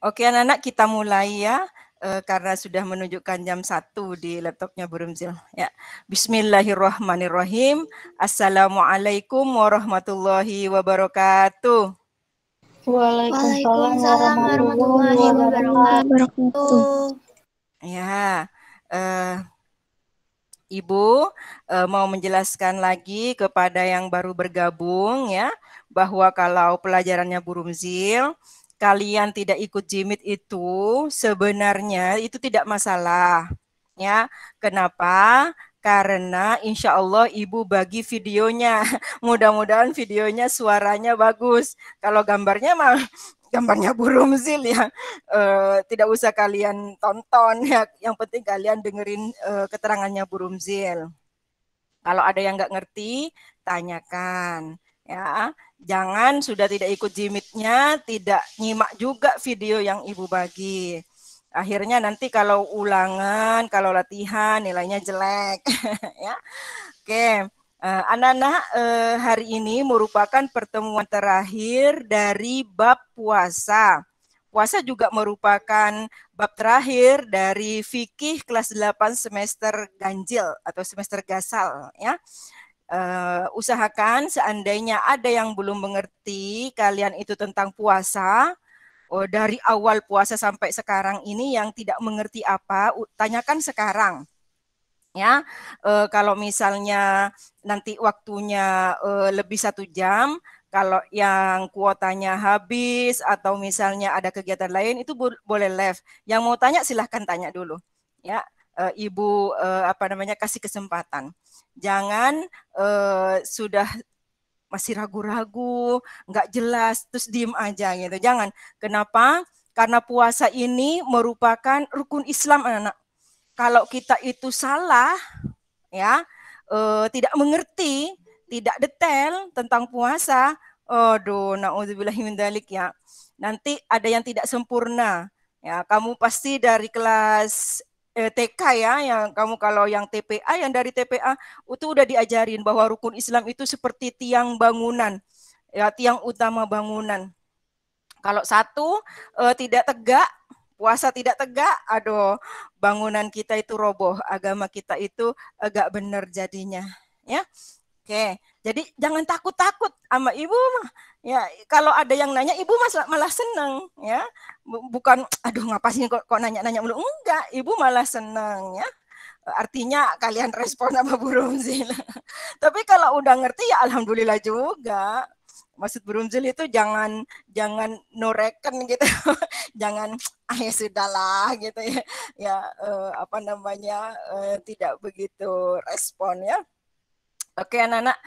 Oke anak-anak, kita mulai ya, karena sudah menunjukkan jam 1 di laptopnya Bu Rumzil. Ya. Bismillahirrahmanirrahim. Assalamualaikum warahmatullahi wabarakatuh. Waalaikumsalam warahmatullahi wabarakatuh. Ya, Ibu mau menjelaskan lagi kepada yang baru bergabung ya, bahwa kalau pelajarannya Bu Rumzil, kalian tidak ikut jimit itu sebenarnya itu tidak masalah. Ya, kenapa? Karena insya Allah Ibu bagi videonya. Mudah-mudahan videonya suaranya bagus. Kalau gambarnya mah gambarnya Bu Rumzil ya, tidak usah kalian tonton ya. Yang penting kalian dengerin keterangannya Bu Rumzil. Kalau ada yang nggak ngerti, tanyakan ya. Jangan sudah tidak ikut jimitnya, tidak nyimak juga video yang Ibu bagi. Akhirnya nanti kalau ulangan, kalau latihan nilainya jelek. Ya. Oke, anak-anak, hari ini merupakan pertemuan terakhir dari bab puasa. Puasa juga merupakan bab terakhir dari fikih kelas 8 semester ganjil atau semester gasal ya. Usahakan seandainya ada yang belum mengerti kalian itu tentang puasa, dari awal puasa sampai sekarang ini yang tidak mengerti apa, tanyakan sekarang. Ya, kalau misalnya nanti waktunya lebih 1 jam, kalau yang kuotanya habis atau misalnya ada kegiatan lain itu boleh live. Yang mau tanya silahkan tanya dulu. Ya, Ibu kasih kesempatan. Jangan sudah masih ragu-ragu, nggak jelas, terus diem aja gitu. Jangan. Kenapa? Karena puasa ini merupakan rukun Islam, anak-anak. Kalau kita itu salah, ya, tidak mengerti, tidak detail tentang puasa, aduh, naudzubillahi min dzalik ya. Nanti ada yang tidak sempurna. Ya, kamu pasti dari kelas TK ya, yang kamu kalau yang TPA, yang dari TPA itu udah diajarin bahwa rukun Islam itu seperti tiang bangunan, ya, tiang utama bangunan. Kalau satu tidak tegak, puasa tidak tegak, aduh, bangunan kita itu roboh, agama kita itu agak benar jadinya, ya. Oke, jadi jangan takut-takut sama ibu mah. Ya, kalau ada yang nanya, ibu malah senang, ya. Bukan, aduh ngapain kok nanya-nanya mulu. Enggak, ibu malah senang, ya. Artinya kalian respon sama Bu Rumzil. Tapi kalau udah ngerti ya alhamdulillah juga. Maksud Bu Rumzil itu jangan noreken gitu. Jangan ya sudahlah gitu ya. Ya tidak begitu respon ya. Oke anak-anak,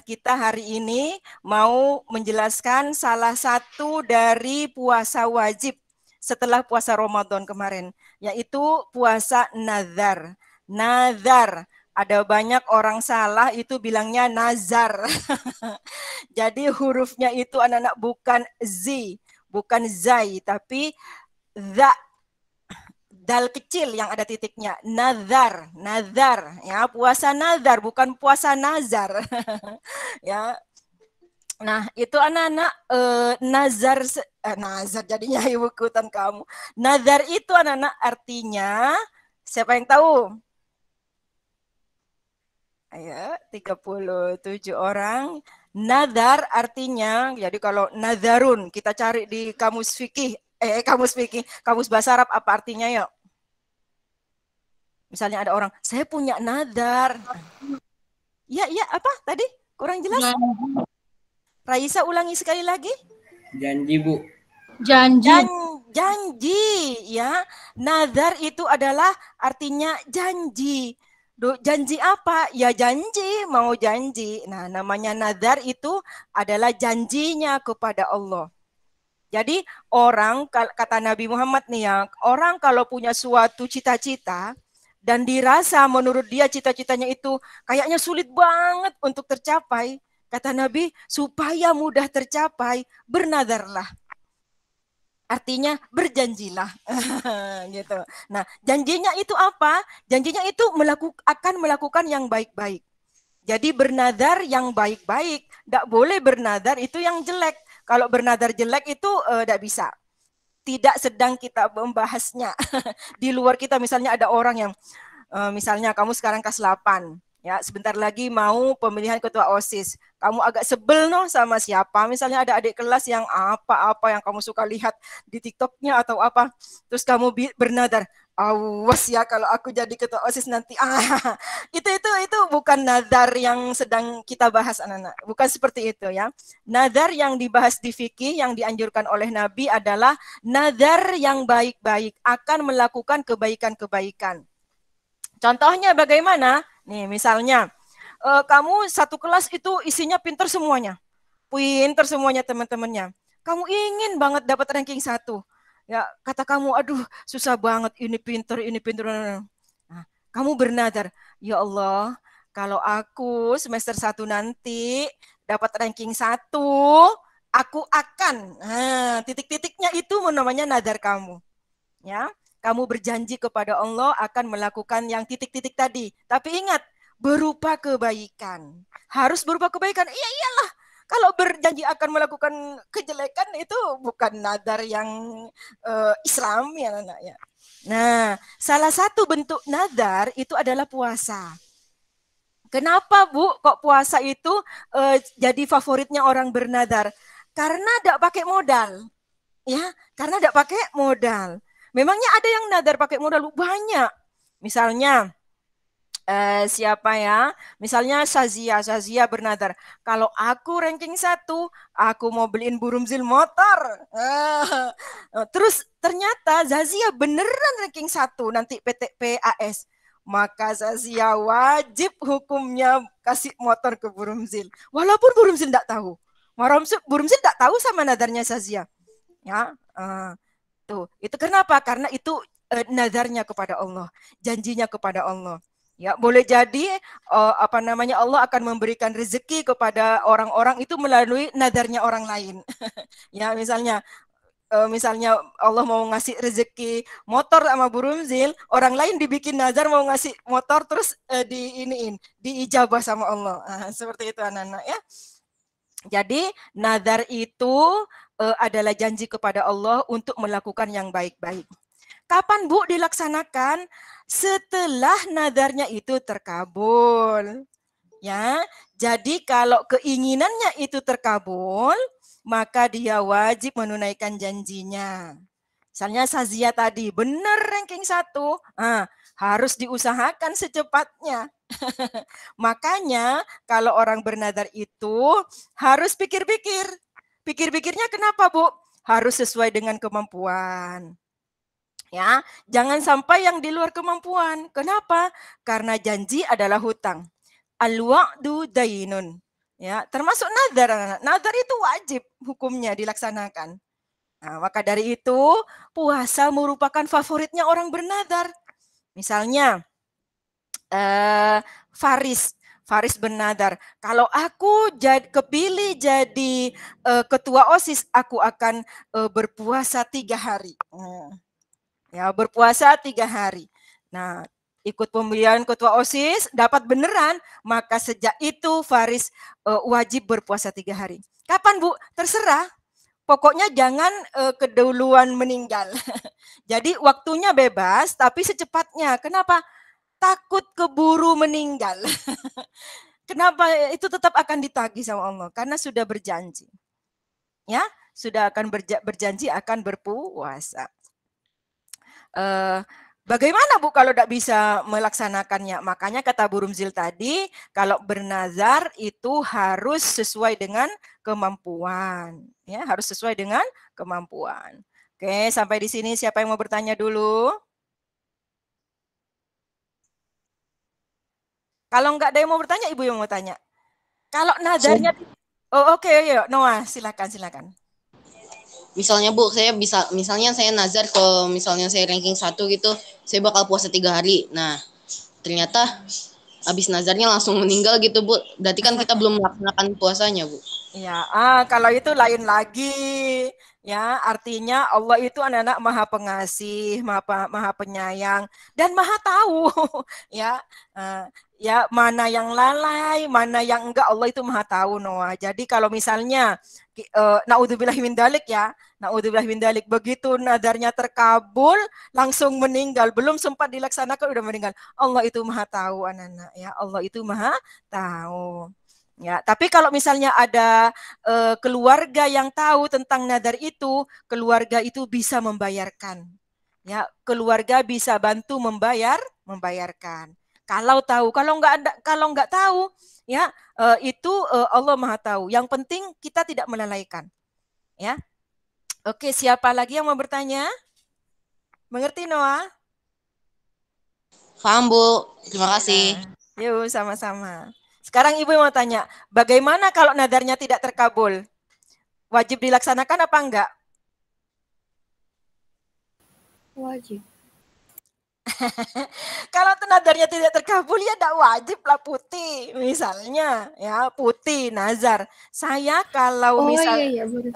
kita hari ini mau menjelaskan salah satu dari puasa wajib setelah puasa Ramadan kemarin, yaitu puasa nazar. Nazar, ada banyak orang salah itu bilangnya nazar. Jadi hurufnya itu anak-anak bukan z, bukan zai, tapi za, dal kecil yang ada titiknya. Nazar, nazar, ya, puasa nazar bukan puasa nazar. Ya. Nah, itu anak-anak nazar nazar jadinya ibu ikutan kamu. Nazar itu anak-anak artinya siapa yang tahu? Ayo, 37 orang. Nazar artinya, jadi kalau nazarun kita cari di kamus fikih, kamus bahasa Arab apa artinya yuk? Misalnya ada orang, saya punya nazar. Ya, apa tadi? Kurang jelas? Raisa ulangi sekali lagi. Janji, Bu. Janji, ya. Nazar itu adalah artinya janji. Janji apa? Ya janji, mau janji. Nah, namanya nazar itu adalah janjinya kepada Allah. Jadi orang, kata Nabi Muhammad nih ya, orang kalau punya suatu cita-cita, dan dirasa menurut dia cita-citanya itu kayaknya sulit banget untuk tercapai, kata Nabi, supaya mudah tercapai, bernazarlah. Artinya berjanjilah. Gitu. Nah, janjinya itu apa? Janjinya itu akan melakukan yang baik-baik. Jadi bernazar yang baik-baik, tidak boleh bernazar itu yang jelek. Kalau bernazar jelek itu tidak bisa. tidak sedang kita membahasnya. Di luar kita misalnya ada orang yang misalnya kamu sekarang kelas 8, ya sebentar lagi mau pemilihan ketua OSIS. Kamu agak sebel sama siapa, misalnya ada adik kelas yang apa-apa yang kamu suka lihat di TikToknya atau apa, terus kamu bernadar, awas ya kalau aku jadi ketua OSIS nanti. Itu bukan nadar yang sedang kita bahas anak-anak, bukan seperti itu ya. Nadar yang dibahas di fikih yang dianjurkan oleh Nabi adalah nadar yang baik-baik, akan melakukan kebaikan-kebaikan. Contohnya bagaimana? Nih misalnya kamu satu kelas itu isinya pinter semuanya teman-temannya. Kamu ingin banget dapat ranking 1. Ya, kata kamu, aduh susah banget, ini pinter. Nah, kamu bernadar, ya Allah, kalau aku semester 1 nanti dapat ranking 1, aku akan, titik-titiknya itu namanya nadar kamu. Ya, kamu berjanji kepada Allah akan melakukan yang titik-titik tadi. Tapi ingat, berupa kebaikan. Harus berupa kebaikan. Iyalah. Kalau berjanji akan melakukan kejelekan itu bukan nadar yang Islam ya anak ya. Nah, salah satu bentuk nadar itu adalah puasa. Kenapa Bu kok puasa itu jadi favoritnya orang bernadar? Karena tidak pakai modal. Ya, karena tidak pakai modal. Memangnya ada yang nadar pakai modal? Banyak. Misalnya siapa ya? Misalnya Sazia bernadar, kalau aku ranking 1, aku mau beliin Burumzil motor. Terus ternyata Zazia beneran ranking 1 nanti PAS. Maka Zazia wajib hukumnya kasih motor ke Burumzil. Walaupun Burumzil tidak tahu. Burumzil tidak tahu sama nadarnya Zazia. Ya, tuh itu kenapa? Karena itu nadarnya kepada Allah, janjinya kepada Allah. Ya, boleh jadi Allah akan memberikan rezeki kepada orang-orang itu melalui nadarnya orang lain. Ya, misalnya Allah mau ngasih rezeki motor sama Burumzil, orang lain dibikin nazar mau ngasih motor terus diijabah sama Allah. Seperti itu anak-anak ya. Jadi nazar itu adalah janji kepada Allah untuk melakukan yang baik-baik. Kapan Bu dilaksanakan? Setelah nadarnya itu terkabul. Ya, jadi kalau keinginannya itu terkabul, maka dia wajib menunaikan janjinya. Misalnya Sazia tadi, benar ranking 1, harus diusahakan secepatnya. Makanya kalau orang bernadar itu harus pikir-pikir. Pikir-pikirnya kenapa Bu? Harus sesuai dengan kemampuan. Ya, jangan sampai yang di luar kemampuan. Kenapa? Karena janji adalah hutang. Al-wa'du dainun. Ya, termasuk nadar. Nadar itu wajib hukumnya dilaksanakan. Nah, maka dari itu puasa merupakan favoritnya orang bernadar. Misalnya Faris bernadar, kalau aku kepilih jadi ketua OSIS, aku akan berpuasa 3 hari. Ya, berpuasa 3 hari. Nah, ikut pemilihan ketua OSIS, dapat beneran, maka sejak itu Faris wajib berpuasa 3 hari. Kapan Bu? Terserah. Pokoknya jangan keduluan meninggal. Jadi waktunya bebas, tapi secepatnya. Kenapa? Takut keburu meninggal. Kenapa? Itu tetap akan ditagih sama Allah, karena sudah berjanji. Ya, sudah akan berjanji akan berpuasa. Bagaimana Bu kalau tidak bisa melaksanakannya? Makanya kata Burumzil tadi, kalau bernazar itu harus sesuai dengan kemampuan. Ya, harus sesuai dengan kemampuan. Oke, sampai di sini siapa yang mau bertanya dulu? Kalau enggak ada yang mau bertanya, Ibu yang mau tanya. Kalau nazarnya, oke, Noah, silakan. Misalnya Bu, misalnya saya nazar kalau misalnya saya ranking 1 gitu, saya bakal puasa 3 hari. Nah, ternyata habis nazarnya langsung meninggal gitu Bu. Berarti kan kita belum melaksanakan puasanya Bu. Ya, kalau itu lain lagi. Ya, artinya Allah itu anak-anak maha pengasih, maha penyayang, dan maha tahu. Ya, ya mana yang lalai, mana yang enggak, Allah itu maha tahu, Noah. Jadi kalau misalnya naudzubillah min dalik ya, naudzubillah min dalik, begitu nadarnya terkabul langsung meninggal, belum sempat dilaksanakan udah meninggal. Allah itu maha tahu, anak-anak ya, Allah itu maha tahu. Ya, tapi kalau misalnya ada keluarga yang tahu tentang nadar itu, keluarga itu bisa membayarkan. Ya, keluarga bisa bantu membayarkan. Kalau tahu, kalau nggak tahu, ya itu Allah Maha tahu. Yang penting kita tidak melalaikan. Ya, oke, siapa lagi yang mau bertanya? Mengerti, Noah? Paham, Bu. Terima kasih. Yuk, sama-sama. Sekarang Ibu mau tanya, bagaimana kalau nadarnya tidak terkabul? Wajib dilaksanakan apa enggak? Wajib. Kalau nadarnya tidak terkabul ya tidak wajib lah putih. Misalnya ya putih nazar. Saya kalau iya baru.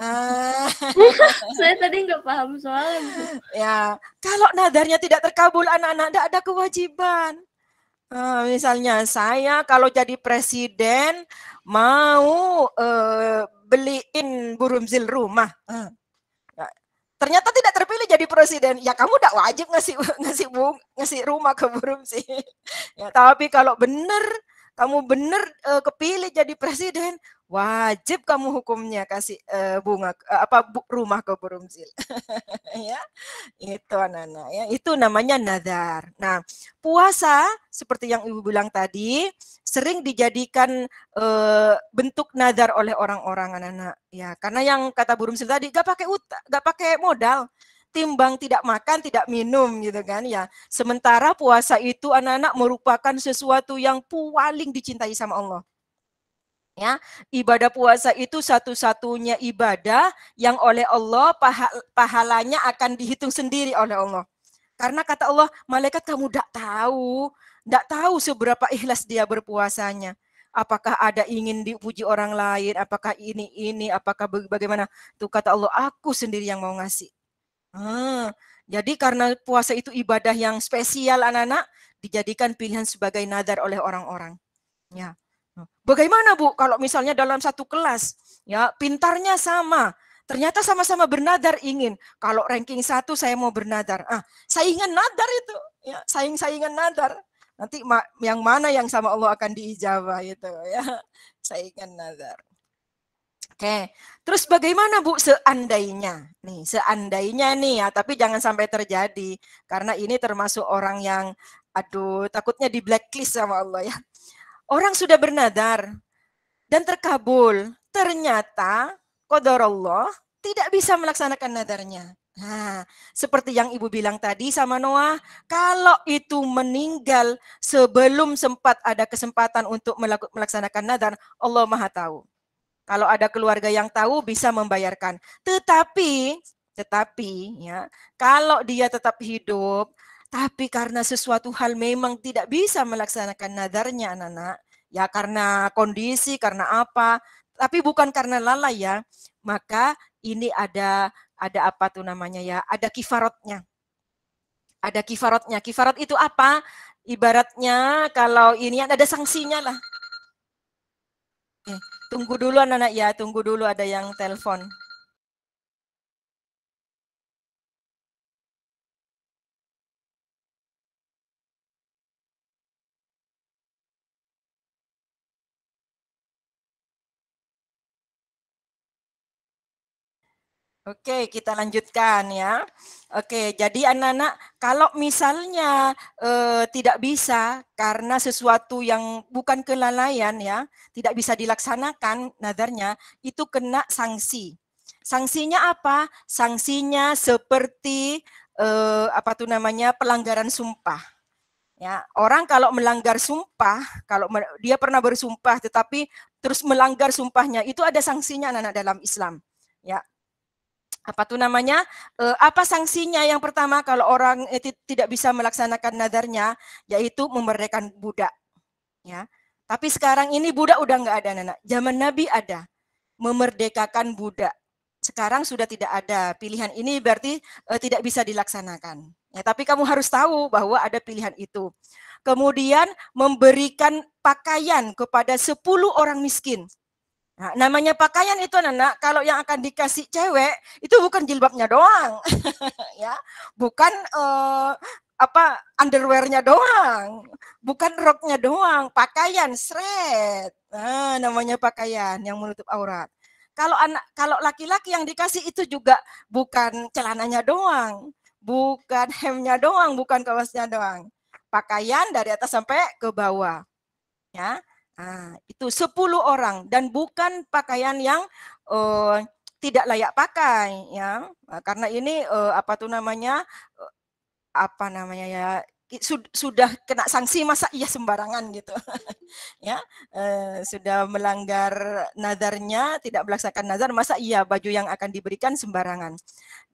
Saya tadi nggak paham soalnya. Ya, kalau nadarnya tidak terkabul anak-anak tidak ada kewajiban. Misalnya saya kalau jadi presiden mau beliin Burumzil rumah. Ternyata tidak terpilih jadi presiden, ya kamu tidak wajib ngasih rumah ke Burumzil. Ya, tapi kalau kamu benar kepilih jadi presiden, wajib kamu hukumnya kasih rumah ke Burumzil. Ya, itu anak-anak ya, itu namanya nadar. Nah, puasa seperti yang Ibu bilang tadi sering dijadikan bentuk nadar oleh orang-orang anak-anak ya, karena yang kata Burumzil tadi gak pakai modal, timbang tidak makan tidak minum gitu kan ya. Sementara puasa itu anak-anak merupakan sesuatu yang paling dicintai sama Allah. Ya, ibadah puasa itu satu-satunya ibadah yang oleh Allah pahalanya akan dihitung sendiri oleh Allah. Karena kata Allah, malaikat kamu tidak tahu seberapa ikhlas dia berpuasanya. Apakah ada ingin dipuji orang lain, apakah ini, apakah bagaimana? Tuh kata Allah, aku sendiri yang mau ngasih. Jadi karena puasa itu ibadah yang spesial anak-anak, dijadikan pilihan sebagai nadar oleh orang-orang. Ya. Bagaimana Bu kalau misalnya dalam satu kelas ya pintarnya sama, ternyata sama-sama bernadar ingin kalau ranking 1 saya mau bernadar. Saingan nadar itu ya, saingan nadar. Nanti yang mana yang sama Allah akan diijabah itu ya. Saingan nadar. Oke. Terus bagaimana Bu seandainya nih ya, tapi jangan sampai terjadi karena ini termasuk orang yang takutnya di blacklist sama Allah ya. Orang sudah bernadar dan terkabul, ternyata qadarullah tidak bisa melaksanakan nadarnya. Nah, seperti yang Ibu bilang tadi sama Noah, kalau itu meninggal sebelum sempat ada kesempatan untuk melaksanakan nadar, Allah Maha tahu. Kalau ada keluarga yang tahu bisa membayarkan. Tetapi ya, kalau dia tetap hidup, tapi karena sesuatu hal memang tidak bisa melaksanakan nadarnya anak-anak, ya karena kondisi, karena apa, tapi bukan karena lalai ya, maka ini ada apa tuh namanya ya, ada kifaratnya. Ada kifaratnya. Kifarat itu apa? Ibaratnya kalau ini ada sanksinya lah. Tunggu dulu anak-anak ya, tunggu dulu ada yang telepon. Oke, kita lanjutkan ya. Oke, jadi anak-anak kalau misalnya tidak bisa karena sesuatu yang bukan kelalaian ya, tidak bisa dilaksanakan nadarnya, itu kena sanksi. Sanksinya apa? Sanksinya seperti pelanggaran sumpah. Ya, orang kalau melanggar sumpah, kalau dia pernah bersumpah tetapi terus melanggar sumpahnya, itu ada sanksinya anak-anak dalam Islam. Ya, apa sanksinya? Yang pertama kalau orang tidak bisa melaksanakan nadarnya, yaitu memerdekakan budak. Ya, tapi sekarang ini budak udah nggak ada, anak. Zaman Nabi ada memerdekakan budak. Sekarang sudah tidak ada. Pilihan ini berarti tidak bisa dilaksanakan. Ya, tapi kamu harus tahu bahwa ada pilihan itu. Kemudian memberikan pakaian kepada 10 orang miskin. Nah, namanya pakaian itu anak-anak, kalau yang akan dikasih cewek itu bukan jilbabnya doang, ya, bukan underwearnya doang, bukan roknya doang, pakaian seret. Nah, namanya pakaian yang menutup aurat. Kalau laki-laki yang dikasih itu juga bukan celananya doang, bukan hemnya doang, bukan kaosnya doang, pakaian dari atas sampai ke bawah, ya. Nah, itu 10 orang dan bukan pakaian yang tidak layak pakai, ya. Karena ini apa namanya ya, sudah kena sanksi, masa iya sembarangan gitu. Ya, sudah melanggar nazarnya, tidak melaksanakan nazar, masa iya baju yang akan diberikan sembarangan.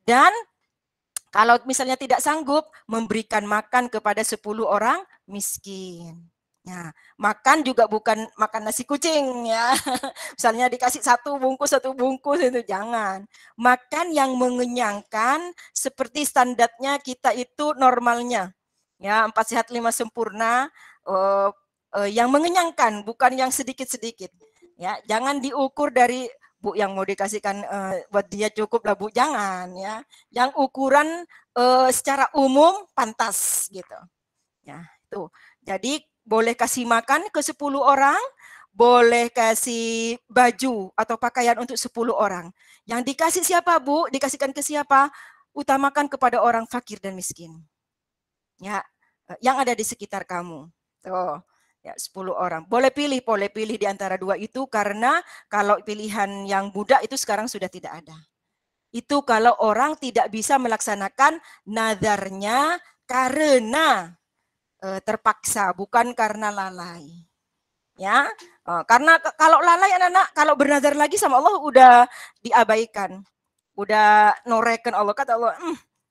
Dan kalau misalnya tidak sanggup, memberikan makan kepada 10 orang miskin. Nah, makan juga bukan makan nasi kucing ya. Misalnya dikasih satu bungkus itu jangan. Makan yang mengenyangkan seperti standarnya kita itu normalnya. Ya, 4 sehat 5 sempurna, yang mengenyangkan, bukan yang sedikit-sedikit. Ya, jangan diukur dari Bu yang mau dikasihkan buat dia cukup lah Bu, jangan ya. Yang ukuran secara umum pantas gitu. Ya, itu. Jadi boleh kasih makan ke 10 orang, boleh kasih baju atau pakaian untuk 10 orang. Yang dikasih siapa Bu? Dikasihkan ke siapa? Utamakan kepada orang fakir dan miskin. Ya, yang ada di sekitar kamu. Tuh. Ya, 10 orang. Boleh pilih di antara dua itu, karena kalau pilihan yang budak itu sekarang sudah tidak ada. Itu kalau orang tidak bisa melaksanakan nazarnya karena terpaksa, bukan karena lalai. Ya, karena kalau lalai anak-anak, kalau bernazar lagi sama Allah udah diabaikan, udah noreken Allah, kata Allah,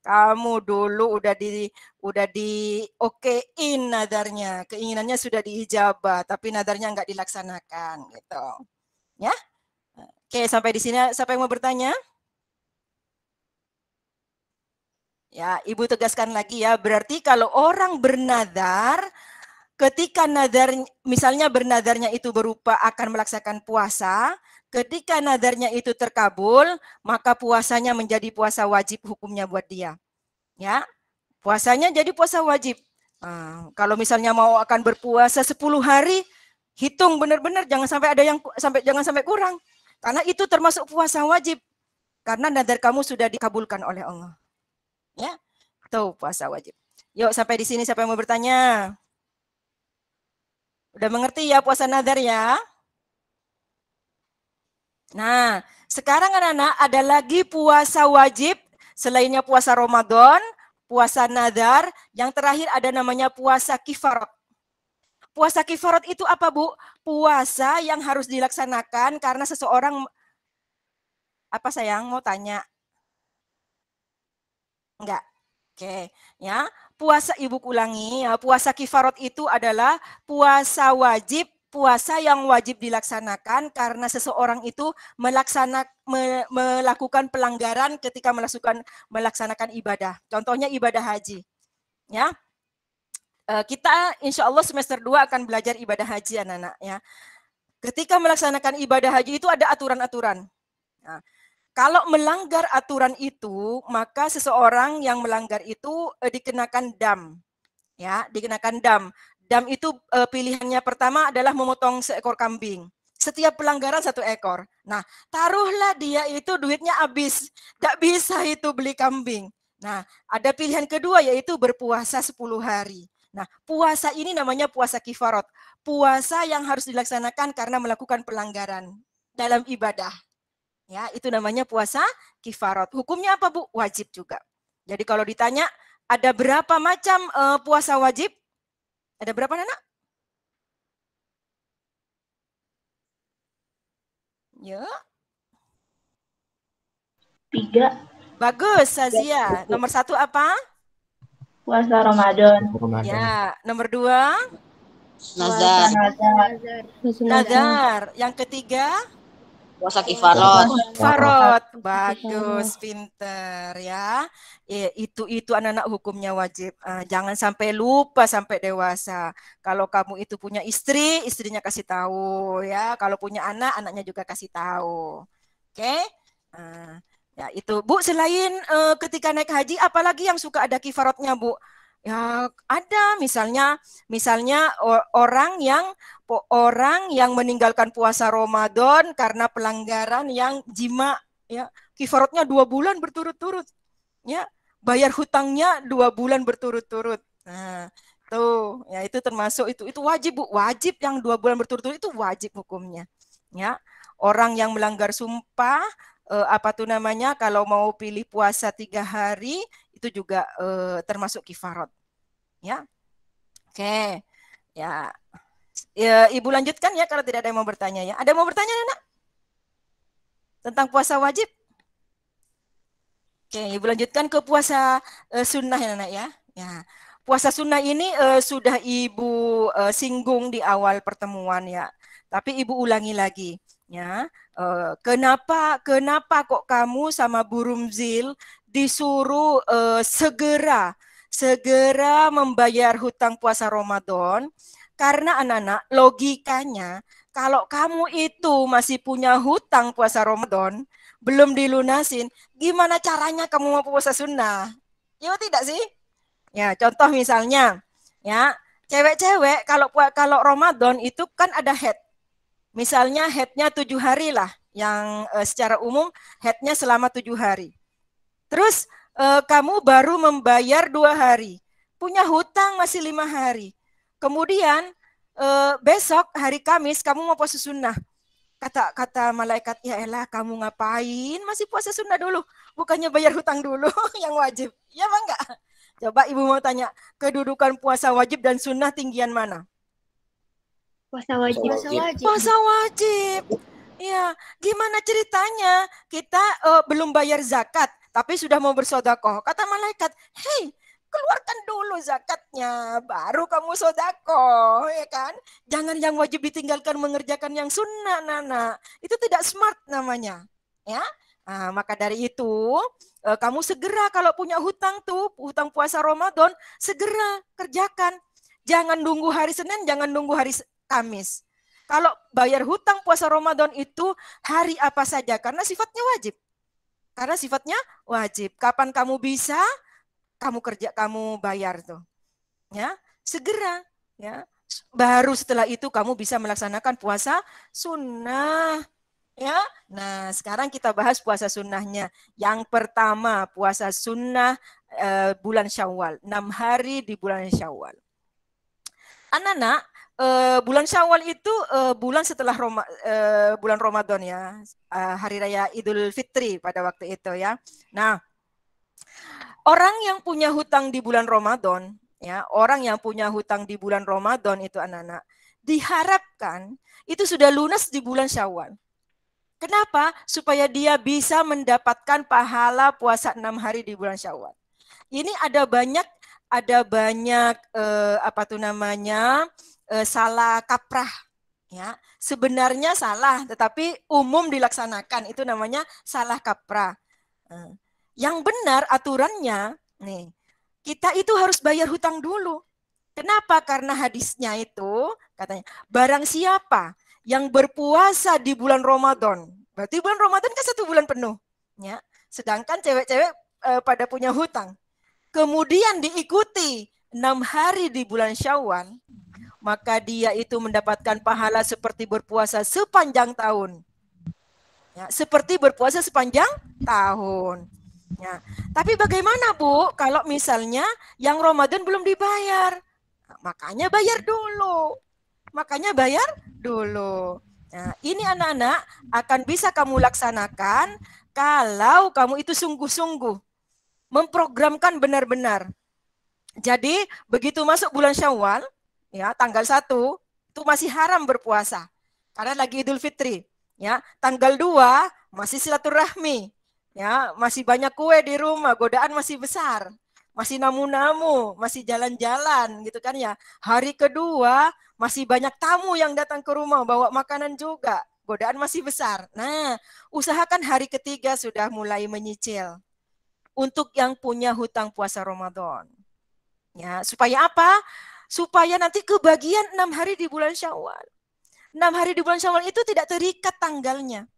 kamu dulu udah di okein nadarnya, keinginannya sudah diijabah, tapi nadarnya nggak dilaksanakan, gitu. Ya, oke, sampai di sini. Siapa yang mau bertanya? Ya, Ibu tegaskan lagi ya. Berarti kalau orang bernadar, ketika nadar, misalnya bernadarnya itu berupa akan melaksanakan puasa, ketika nadarnya itu terkabul, maka puasanya menjadi puasa wajib hukumnya buat dia. Ya, puasanya jadi puasa wajib. Kalau misalnya mau akan berpuasa 10 hari, hitung benar-benar, jangan sampai ada yang jangan sampai kurang. Karena itu termasuk puasa wajib. Karena nadar kamu sudah dikabulkan oleh Allah. Ya, itu puasa wajib. Yuk, sampai di sini siapa yang mau bertanya? Udah mengerti ya puasa nadar ya? Nah, sekarang anak-anak ada lagi puasa wajib selainnya puasa Ramadan, puasa nadar, yang terakhir ada namanya puasa kifarat. Puasa kifarat itu apa, Bu? Puasa yang harus dilaksanakan karena seseorang, apa sayang, mau tanya? Enggak. Oke, ya. Puasa, Ibu ulangi, ya, puasa kifarat itu adalah puasa wajib, puasa yang wajib dilaksanakan karena seseorang itu melakukan pelanggaran ketika melaksanakan ibadah. Contohnya ibadah haji. Ya. Kita insya Allah semester 2 akan belajar ibadah haji anak-anak. Ya. Ketika melaksanakan ibadah haji itu ada aturan-aturan. Nah, kalau melanggar aturan itu, maka seseorang yang melanggar itu dikenakan dam. Ya, dikenakan dam. Dam itu pilihannya pertama adalah memotong seekor kambing. Setiap pelanggaran 1 ekor. Nah, taruhlah dia itu duitnya habis. Tidak bisa itu beli kambing. Nah, ada pilihan kedua yaitu berpuasa 10 hari. Nah, puasa ini namanya puasa kifarat. Puasa yang harus dilaksanakan karena melakukan pelanggaran dalam ibadah. Ya, itu namanya puasa kifarat. Hukumnya apa, Bu? Wajib juga. Jadi kalau ditanya, ada berapa macam puasa wajib? Ada berapa, Nana? Ya. 3. Bagus, Sazia. Nomor 1 apa? Puasa Ramadan. Ya. Nomor 2? Nazar. Nazar. Nazar. Yang ketiga? Puasa kifarot. Farot, bagus, pinter ya. Itu anak-anak hukumnya wajib. Jangan sampai lupa sampai dewasa. Kalau kamu itu punya istri, istrinya kasih tahu ya. Kalau punya anak, anaknya juga kasih tahu. Oke? Ya itu Bu. Selain ketika naik haji, apalagi yang suka ada kifarotnya Bu? Ya ada misalnya orang yang meninggalkan puasa Ramadan karena pelanggaran yang jima, ya kifaratnya 2 bulan berturut-turut, ya bayar hutangnya 2 bulan berturut-turut. Nah tuh ya itu termasuk itu wajib Bu, wajib yang 2 bulan berturut-turut itu wajib hukumnya. Ya orang yang melanggar sumpah kalau mau pilih puasa 3 hari itu juga termasuk kifarat. Ya, oke, ya. Ibu lanjutkan ya kalau tidak ada yang mau bertanya ya. Ada yang mau bertanya, Nana? Tentang puasa wajib? Oke, Ibu lanjutkan ke puasa sunnah ya, Nana ya. Ya, puasa sunnah ini sudah Ibu singgung di awal pertemuan ya. Tapi Ibu ulangi lagi. Ya, kenapa kok kamu sama Bu Rumzil disuruh segera membayar hutang puasa Ramadan? Karena anak-anak logikanya kalau kamu itu masih punya hutang puasa Ramadan belum dilunasin, gimana caranya kamu mau puasa sunnah? Ya tidak sih? Ya contoh misalnya, ya cewek-cewek kalau Ramadan itu kan ada haid. Misalnya haidnya 7 hari lah, yang secara umum haidnya selama 7 hari. Terus kamu baru membayar 2 hari, punya hutang masih 5 hari. Kemudian besok hari Kamis kamu mau puasa sunnah. Kata malaikat, ya elah kamu ngapain masih puasa sunnah dulu, bukannya bayar hutang dulu yang wajib. Ya Bang enggak? Coba Ibu mau tanya, kedudukan puasa wajib dan sunnah tinggian mana? Puasa wajib. Puasa wajib. Ya, gimana ceritanya kita belum bayar zakat tapi sudah mau bersodakoh? Kata malaikat, hei, keluarkan dulu zakatnya, baru kamu sodako, ya kan? Jangan yang wajib ditinggalkan mengerjakan yang sunnah, Nana. Itu tidak smart namanya, ya. Nah, maka dari itu, kamu segera kalau punya hutang hutang puasa Ramadan, segera kerjakan. Jangan nunggu hari Senin, jangan nunggu hari Kamis. Kalau bayar hutang puasa Ramadan itu hari apa saja, karena sifatnya wajib. Karena sifatnya wajib. Kapan kamu bisa? Kamu bayar tuh, ya segera, ya baru setelah itu kamu bisa melaksanakan puasa sunnah, ya. Nah sekarang kita bahas puasa sunnahnya. Yang pertama puasa sunnah bulan Syawal, 6 hari di bulan Syawal. Anak-anak, bulan Syawal itu bulan setelah bulan Ramadan ya, hari raya Idul Fitri pada waktu itu ya. Nah orang yang punya hutang di bulan Ramadan, ya, orang yang punya hutang di bulan Ramadan itu anak-anak, diharapkan itu sudah lunas di bulan Syawal. Kenapa? Supaya dia bisa mendapatkan pahala puasa 6 hari di bulan Syawal. Ini ada banyak salah kaprah. Ya, sebenarnya salah, tetapi umum dilaksanakan. Itu namanya salah kaprah. Yang benar aturannya, nih, kita itu harus bayar hutang dulu. Kenapa? Karena hadisnya itu katanya, barang siapa yang berpuasa di bulan Ramadan, berarti bulan Ramadan kan 1 bulan penuh, ya. Sedangkan cewek-cewek pada punya hutang. Kemudian diikuti 6 hari di bulan Syawal, maka dia itu mendapatkan pahala seperti berpuasa sepanjang tahun. Ya, seperti berpuasa sepanjang tahun. Ya. Tapi bagaimana Bu kalau misalnya yang Ramadan belum dibayar? Nah, makanya bayar dulu. Nah, ini anak-anak akan bisa kamu laksanakan kalau kamu itu sungguh-sungguh memprogramkan benar-benar. Jadi begitu masuk bulan Syawal, ya tanggal 1 itu masih haram berpuasa karena lagi Idul Fitri. Ya, tanggal 2 masih silaturahmi. Ya, masih banyak kue di rumah, godaan masih besar, masih namu-namu, masih jalan-jalan gitu kan ya. Hari kedua masih banyak tamu yang datang ke rumah bawa makanan juga, godaan masih besar. Nah, usahakan hari ketiga sudah mulai menyicil. Untuk yang punya hutang puasa Ramadan. Ya, supaya apa? Supaya nanti kebagian 6 hari di bulan Syawal. 6 hari di bulan Syawal itu tidak terikat tanggalnya.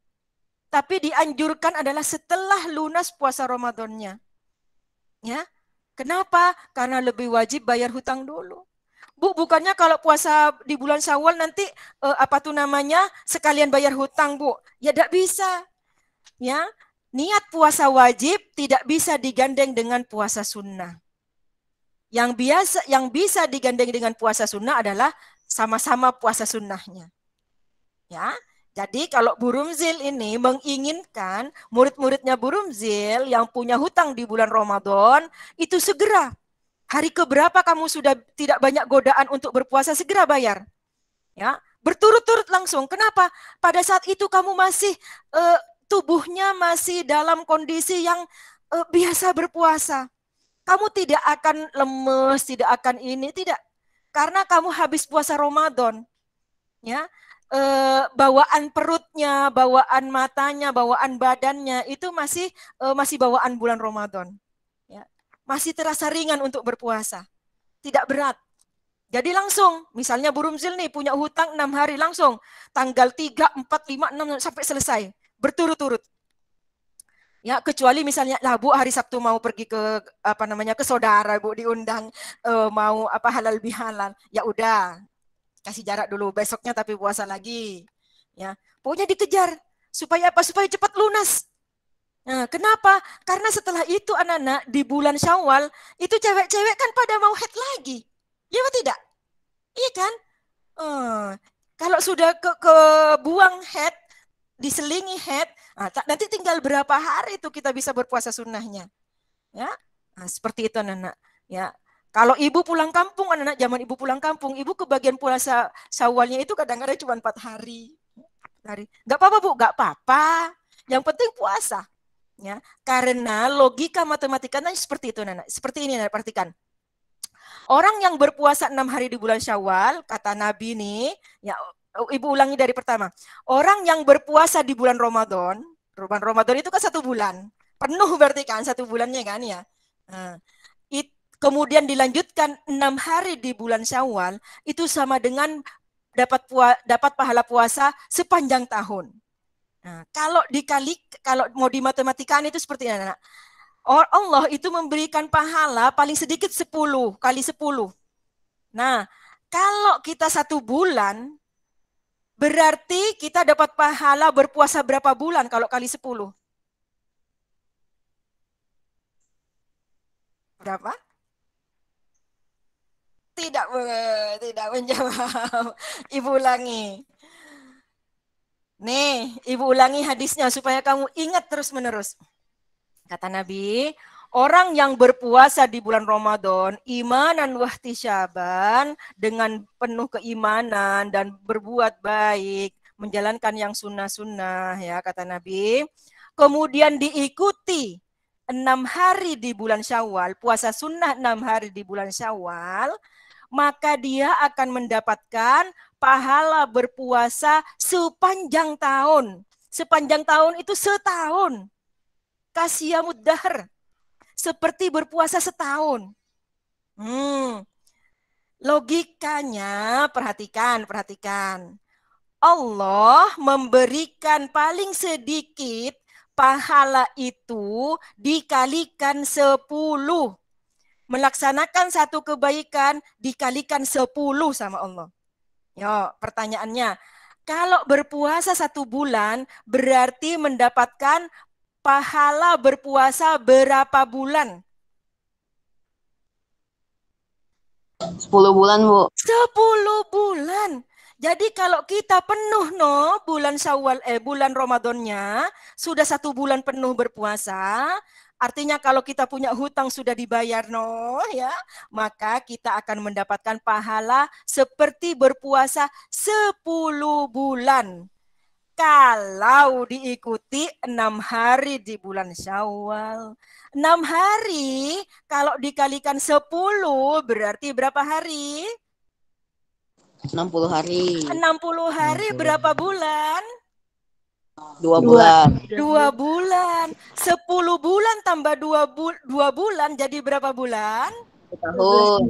Tapi dianjurkan adalah setelah lunas puasa Ramadannya. Ya. Kenapa? Karena lebih wajib bayar hutang dulu. Bu, bukannya kalau puasa di bulan Syawal nanti sekalian bayar hutang, Bu. Ya tidak bisa. Ya. Niat puasa wajib tidak bisa digandeng dengan puasa sunnah. Yang bisa digandeng dengan puasa sunnah adalah sama-sama puasa sunnahnya. Ya. Jadi kalau Bu Rumzil ini menginginkan murid-muridnya Bu Rumzil yang punya hutang di bulan Ramadan itu segera. Hari keberapa kamu sudah tidak banyak godaan untuk berpuasa, segera bayar. Ya, berturut-turut langsung. Kenapa? Pada saat itu kamu masih tubuhnya masih dalam kondisi yang biasa berpuasa. Kamu tidak akan lemes, tidak akan tidak. Karena kamu habis puasa Ramadan. Ya. Bawaan perutnya, bawaan matanya, bawaan badannya itu masih bawaan bulan Ramadan. Ya. Masih terasa ringan untuk berpuasa. Tidak berat. Jadi langsung, misalnya Bu Rumzil nih punya hutang 6 hari langsung. Tanggal 3, 4, 5, 6 sampai selesai. Berturut-turut. Ya, kecuali misalnya lah Bu hari Sabtu mau pergi ke ke saudara Bu diundang mau halal bihalal. Ya udah, kasih jarak dulu, besoknya tapi puasa lagi. Ya, pokoknya dikejar supaya apa? Supaya cepat lunas. Nah, kenapa? Karena setelah itu anak-anak di bulan Syawal itu cewek-cewek kan pada mau head lagi. Ya apa tidak? Iya kan? Kalau sudah buang head, diselingi head, nanti tinggal berapa hari itu kita bisa berpuasa sunnahnya. Ya, seperti itu anak-anak. Ya, kalau ibu pulang kampung, anak-anak zaman ibu pulang kampung, ibu kebagian puasa Syawalnya itu kadang-kadang cuma 4 hari. Nggak apa-apa Bu, nggak apa-apa. Yang penting puasa. Ya, karena logika matematikanya seperti itu anak-anak. Seperti ini anak, perhatikan. Orang yang berpuasa 6 hari di bulan Syawal, kata Nabi nih, ya ibu ulangi dari pertama. Orang yang berpuasa di bulan Ramadan itu kan 1 bulan. Penuh berarti kan 1 bulannya kan ya. Nah, kemudian dilanjutkan 6 hari di bulan Syawal, itu sama dengan dapat pahala puasa sepanjang tahun. Nah, kalau mau dimatematikan itu seperti ini, anak. Allah itu memberikan pahala paling sedikit 10 kali 10. Nah, kalau kita 1 bulan, berarti kita dapat pahala berpuasa berapa bulan kalau kali 10? Berapa? Tidak menjawab. Ibu ulangi. Nih, ibu ulangi hadisnya supaya kamu ingat terus-menerus. Kata Nabi, orang yang berpuasa di bulan Ramadan, imanan wahtisyaban, dengan penuh keimanan dan berbuat baik, menjalankan yang sunnah-sunnah, ya kata Nabi. Kemudian diikuti 6 hari di bulan Syawal, puasa sunnah 6 hari di bulan Syawal, maka dia akan mendapatkan pahala berpuasa sepanjang tahun. Sepanjang tahun itu setahun. Kasiyamud dahr, seperti berpuasa setahun. Logikanya, perhatikan. Allah memberikan paling sedikit pahala itu dikalikan 10. Melaksanakan 1 kebaikan dikalikan 10 sama Allah. Yo, pertanyaannya, kalau berpuasa 1 bulan berarti mendapatkan pahala berpuasa berapa bulan? 10 bulan, Bu. 10 bulan. Jadi kalau kita penuh bulan Syawal bulan Ramadannya sudah 1 bulan penuh berpuasa, artinya kalau kita punya hutang sudah dibayar ya, maka kita akan mendapatkan pahala seperti berpuasa 10 bulan. Kalau diikuti 6 hari di bulan Syawal. 6 hari kalau dikalikan 10 berarti berapa hari? 60 hari. 60 hari berapa bulan? 2 bulan. 2 bulan. 10 bulan tambah 2 bulan jadi berapa bulan? Tahun.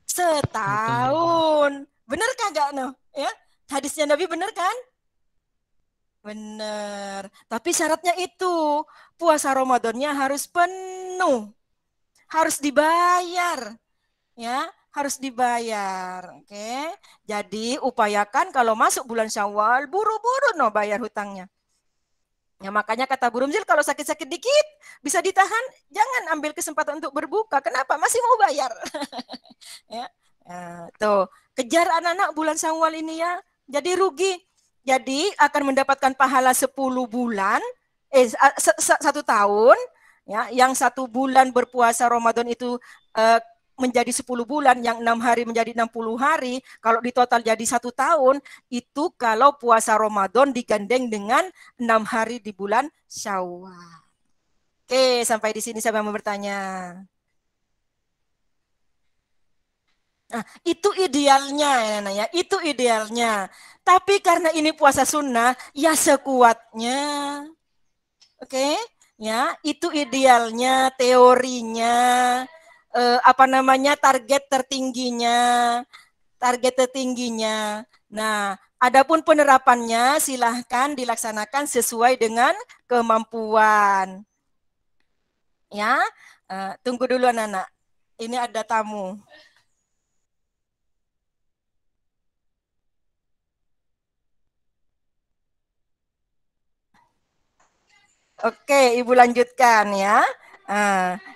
Setahun. Bener kagak no? Ya, hadisnya Nabi bener kan? Bener. Tapi syaratnya itu puasa Ramadannya harus penuh, harus dibayar, ya, harus dibayar. Oke. Jadi upayakan kalau masuk bulan Syawal buru-buru no bayar hutangnya. Ya makanya kata Bu Rumzil kalau sakit-sakit dikit bisa ditahan, jangan ambil kesempatan untuk berbuka. Kenapa? Masih mau bayar. Ya. Tuh, kejar anak-anak bulan Syawal ini ya. Jadi rugi. Jadi akan mendapatkan pahala 10 bulan, 1 tahun, ya, yang 1 bulan berpuasa Ramadan itu menjadi 10 bulan, yang 6 hari menjadi 60 hari, kalau di total jadi 1 tahun, itu kalau puasa Ramadan digandeng dengan 6 hari di bulan Syawal. Oke, sampai di sini saya mau bertanya. Nah, itu idealnya ya Nana ya, itu idealnya. Tapi karena ini puasa sunnah, ya sekuatnya. Oke, ya, itu idealnya, teorinya, target tertingginya, Nah, adapun penerapannya silahkan dilaksanakan sesuai dengan kemampuan. Ya, tunggu dulu anak-anak. Ini ada tamu. Oke, Ibu lanjutkan ya.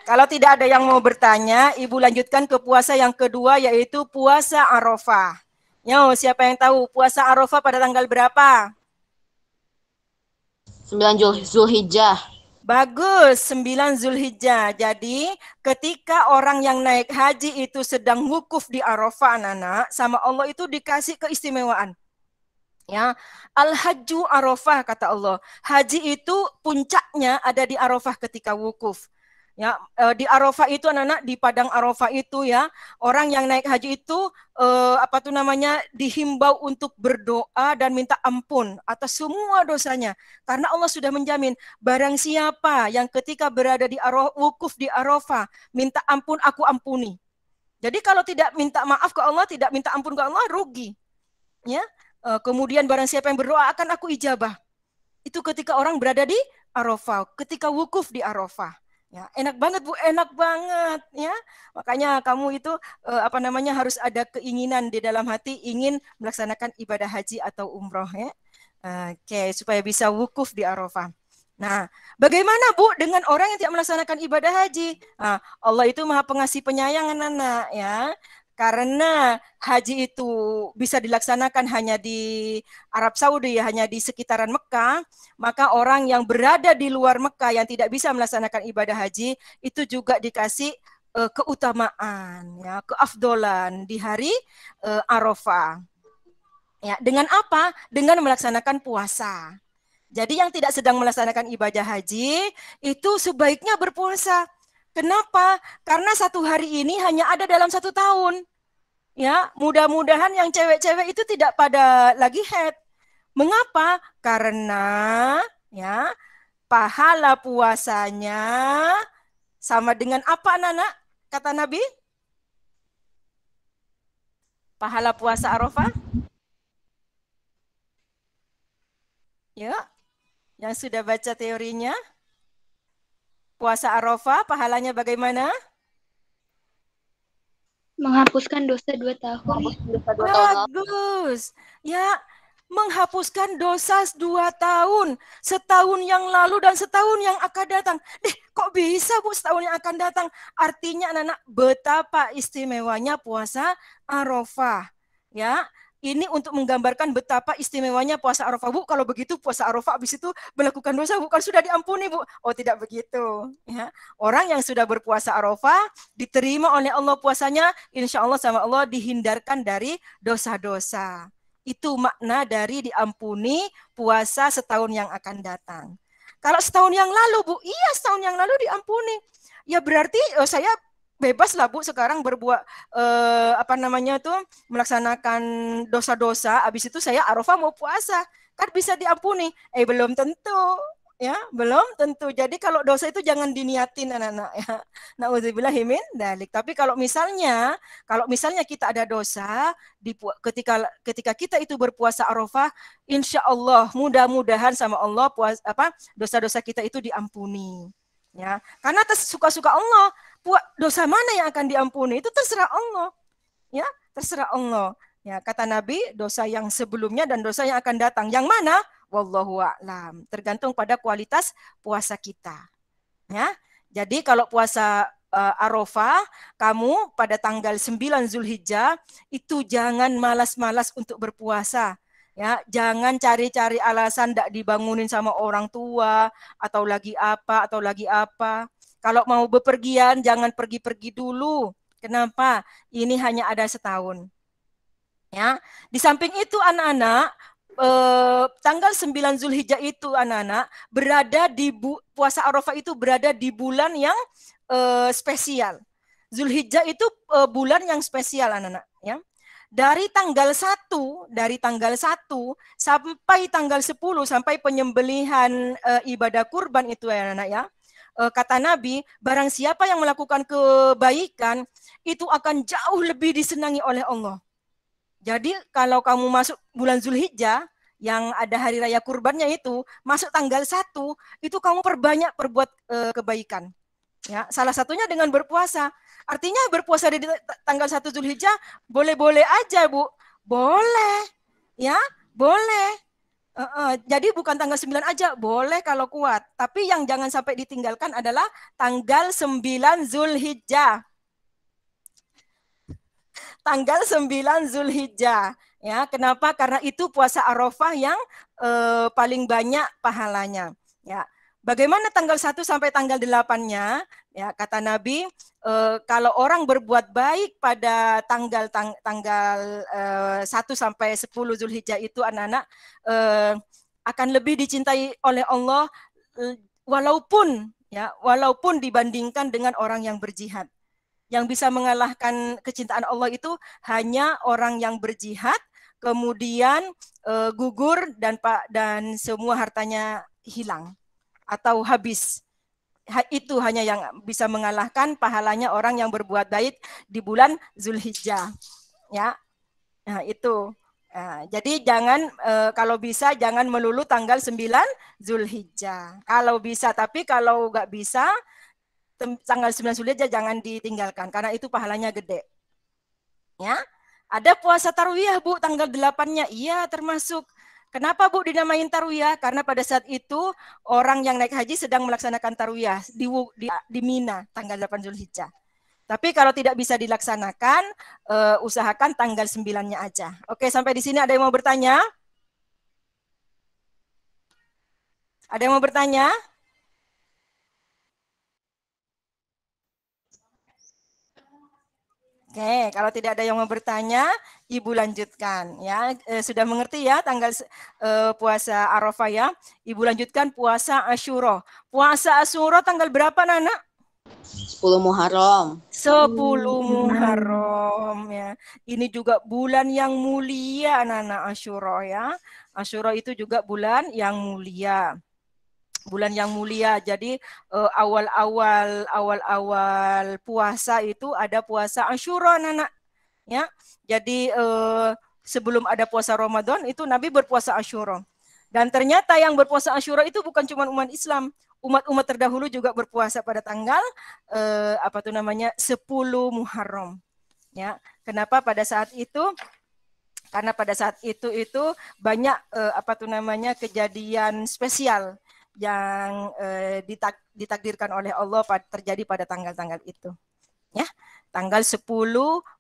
Kalau tidak ada yang mau bertanya, Ibu lanjutkan ke puasa yang kedua, yaitu puasa Arafah. Yo, siapa yang tahu puasa Arafah pada tanggal berapa? 9 Zulhijjah. Bagus, 9 Zulhijjah. Jadi ketika orang yang naik haji itu sedang wukuf di Arafah, anak-anak, sama Allah itu dikasih keistimewaan. Ya, Al-Hajju Arafah kata Allah. Haji itu puncaknya ada di Arafah ketika wukuf. Ya, di Arafah itu anak-anak, di padang Arafah itu ya, orang yang naik haji itu dihimbau untuk berdoa dan minta ampun atas semua dosanya. Karena Allah sudah menjamin barang siapa yang ketika berada di wukuf di Arafah minta ampun, aku ampuni. Jadi kalau tidak minta maaf ke Allah, tidak minta ampun ke Allah, rugi. Ya. Kemudian barang siapa yang berdoa akan aku ijabah. Itu ketika orang berada di Arafah, ketika wukuf di Arafah. Ya, enak banget Bu, enak banget ya. Makanya kamu itu harus ada keinginan di dalam hati ingin melaksanakan ibadah haji atau umroh ya. Oke, supaya bisa wukuf di Arafah. Nah, bagaimana Bu dengan orang yang tidak melaksanakan ibadah haji? Allah itu Maha Pengasih Penyayang anak-anak ya. Karena haji itu bisa dilaksanakan hanya di Arab Saudi, hanya di sekitaran Mekah, maka orang yang berada di luar Mekah yang tidak bisa melaksanakan ibadah haji itu juga dikasih keutamaan, ya, keafdolan di hari Arafah. Ya, dengan apa? Dengan melaksanakan puasa. Jadi yang tidak sedang melaksanakan ibadah haji itu sebaiknya berpuasa. Kenapa? Karena 1 hari ini hanya ada dalam 1 tahun. Ya, mudah-mudahan yang cewek-cewek itu tidak pada lagi haid. Mengapa? Karena ya pahala puasanya sama dengan apa, Nana? Kata Nabi? Pahala puasa Arafah? Ya, yang sudah baca teorinya? Puasa Arafah pahalanya bagaimana? Menghapuskan dosa 2 tahun. Bagus. Ya, menghapuskan dosa 2 tahun. Setahun yang lalu dan setahun yang akan datang. Kok bisa Bu setahun yang akan datang? Artinya anak-anak betapa istimewanya puasa Arafah. Ya, ini untuk menggambarkan betapa istimewanya puasa Arafah. Bu, kalau begitu puasa Arafah habis itu melakukan dosa bukan sudah diampuni, Bu? Oh, tidak begitu. Ya. Orang yang sudah berpuasa Arafah diterima oleh Allah puasanya, insya Allah sama Allah dihindarkan dari dosa-dosa. Itu makna dari diampuni puasa setahun yang akan datang. Kalau setahun yang lalu, Bu, iya setahun yang lalu diampuni. Ya berarti saya bebas lah Bu sekarang berbuat melaksanakan dosa-dosa. Habis itu saya Arafah mau puasa. kan bisa diampuni. Belum tentu. Ya, belum tentu. Jadi kalau dosa itu jangan diniatin anak-anak ya. Nauzubillahi min dzalik. Tapi kalau misalnya kita ada dosa ketika kita itu berpuasa Arafah, insya Allah mudah-mudahan sama Allah dosa-dosa kita itu diampuni. Ya, karena suka-suka Allah. Dosa mana yang akan diampuni itu terserah Allah. Ya, terserah Allah. Ya, kata Nabi, dosa yang sebelumnya dan dosa yang akan datang. Yang mana? Wallahu a'lam. Tergantung pada kualitas puasa kita. Ya. Jadi kalau puasa Arafah, kamu pada tanggal 9 Zulhijjah itu jangan malas-malas untuk berpuasa. Ya, jangan cari-cari alasan tidak dibangunin sama orang tua atau lagi apa. Kalau mau bepergian jangan pergi-pergi dulu. Kenapa? Ini hanya ada setahun. Ya, di samping itu anak-anak tanggal 9 Zulhijjah itu anak-anak berada di puasa Arafah itu berada di bulan yang spesial. Zulhijjah itu bulan yang spesial anak-anak ya. Dari tanggal 1 sampai tanggal 10 sampai penyembelihan ibadah kurban itu ya anak-anak ya. Kata Nabi, barang siapa yang melakukan kebaikan itu akan jauh lebih disenangi oleh Allah. Jadi kalau kamu masuk bulan Zulhijjah yang ada hari raya kurbannya itu, masuk tanggal 1, itu kamu perbanyak berbuat kebaikan. Ya, salah satunya dengan berpuasa. Artinya berpuasa di tanggal 1 Zulhijjah boleh-boleh aja, Bu. Boleh. Ya, boleh. Jadi bukan tanggal 9 aja, boleh kalau kuat. Tapi yang jangan sampai ditinggalkan adalah tanggal 9 Zulhijjah. Tanggal 9 Zulhijjah. Ya, kenapa? Karena itu puasa Arafah yang paling banyak pahalanya. Ya. Bagaimana tanggal 1 sampai tanggal 8-nya? Ya, kata Nabi, kalau orang berbuat baik pada tanggal 1 sampai 10 Zulhijjah itu anak-anak akan lebih dicintai oleh Allah walaupun dibandingkan dengan orang yang berjihad. Yang bisa mengalahkan kecintaan Allah itu hanya orang yang berjihad, kemudian gugur dan semua hartanya hilang atau habis. Itu hanya yang bisa mengalahkan pahalanya orang yang berbuat baik di bulan Zulhijjah. Ya, nah itu. Nah, jadi jangan kalau bisa jangan melulu tanggal 9 Zulhijjah. Kalau bisa, tapi kalau nggak bisa tanggal 9 Zulhijjah jangan ditinggalkan karena itu pahalanya gede. Ya. Ada puasa Tarwiyah, Bu, tanggal 8-nya. Iya, termasuk. Kenapa, Bu, dinamain Tarwiyah? Karena pada saat itu orang yang naik haji sedang melaksanakan Tarwiyah di Mina tanggal 8 Zulhijjah. Tapi kalau tidak bisa dilaksanakan, usahakan tanggal 9-nya aja. Oke, sampai di sini ada yang mau bertanya? Ada yang mau bertanya? Oke, kalau tidak ada yang mau bertanya, Ibu lanjutkan ya. Sudah mengerti ya tanggal puasa Arafah ya. Ibu lanjutkan puasa Asyura. Puasa Asyura tanggal berapa, Nana? 10 Muharram. 10 Muharram ya. Ini juga bulan yang mulia Nana, Asyura ya. Asyura itu juga bulan yang mulia. Bulan yang mulia. Jadi awal-awal puasa itu ada puasa Asyura, Nana. Ya. Jadi sebelum ada puasa Ramadan itu Nabi berpuasa Asyura. Dan ternyata yang berpuasa Asyura itu bukan cuma umat Islam. Umat-umat terdahulu juga berpuasa pada tanggal 10 Muharram. Ya. Kenapa pada saat itu? Karena pada saat itu banyak kejadian spesial yang ditakdirkan oleh Allah terjadi pada tanggal-tanggal itu. Ya, tanggal 10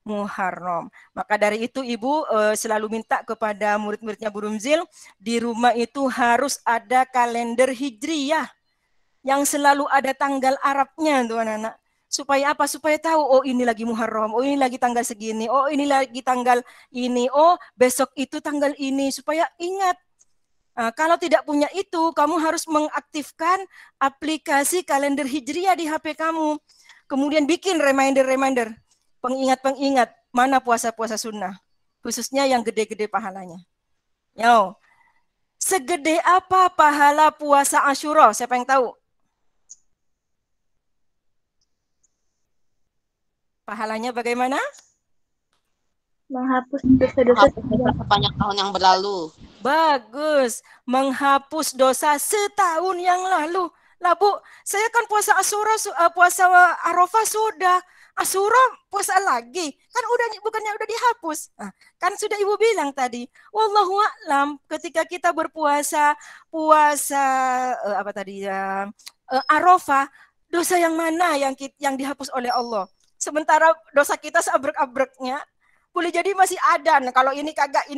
Muharram. Maka dari itu Ibu selalu minta kepada murid-muridnya Bu Rumzil, di rumah itu harus ada kalender Hijriyah yang selalu ada tanggal Arabnya, tuh anak-anak. Supaya apa? Supaya tahu, oh ini lagi Muharram, oh ini lagi tanggal segini, oh ini lagi tanggal ini, oh besok itu tanggal ini, supaya ingat. Nah, kalau tidak punya itu, kamu harus mengaktifkan aplikasi kalender Hijriyah di HP kamu. Kemudian bikin reminder-reminder, pengingat-pengingat mana puasa-puasa sunnah, khususnya yang gede-gede pahalanya. Yo, Segede apa pahala puasa Asyura? Siapa yang tahu? Pahalanya bagaimana? Menghapus dosa-dosa sepanjang tahun yang berlalu. Bagus, menghapus dosa setahun yang lalu. Lah Bu, saya kan puasa puasa Arafah sudah. Asyura puasa lagi. Kan bukannya udah dihapus. Kan sudah Ibu bilang tadi. Wallahu a'lam, ketika kita puasa apa tadi ya? Arafah, dosa yang mana yang dihapus oleh Allah? Sementara dosa kita seabrek-abreknya, boleh jadi masih ada. Nah, kalau ini kagak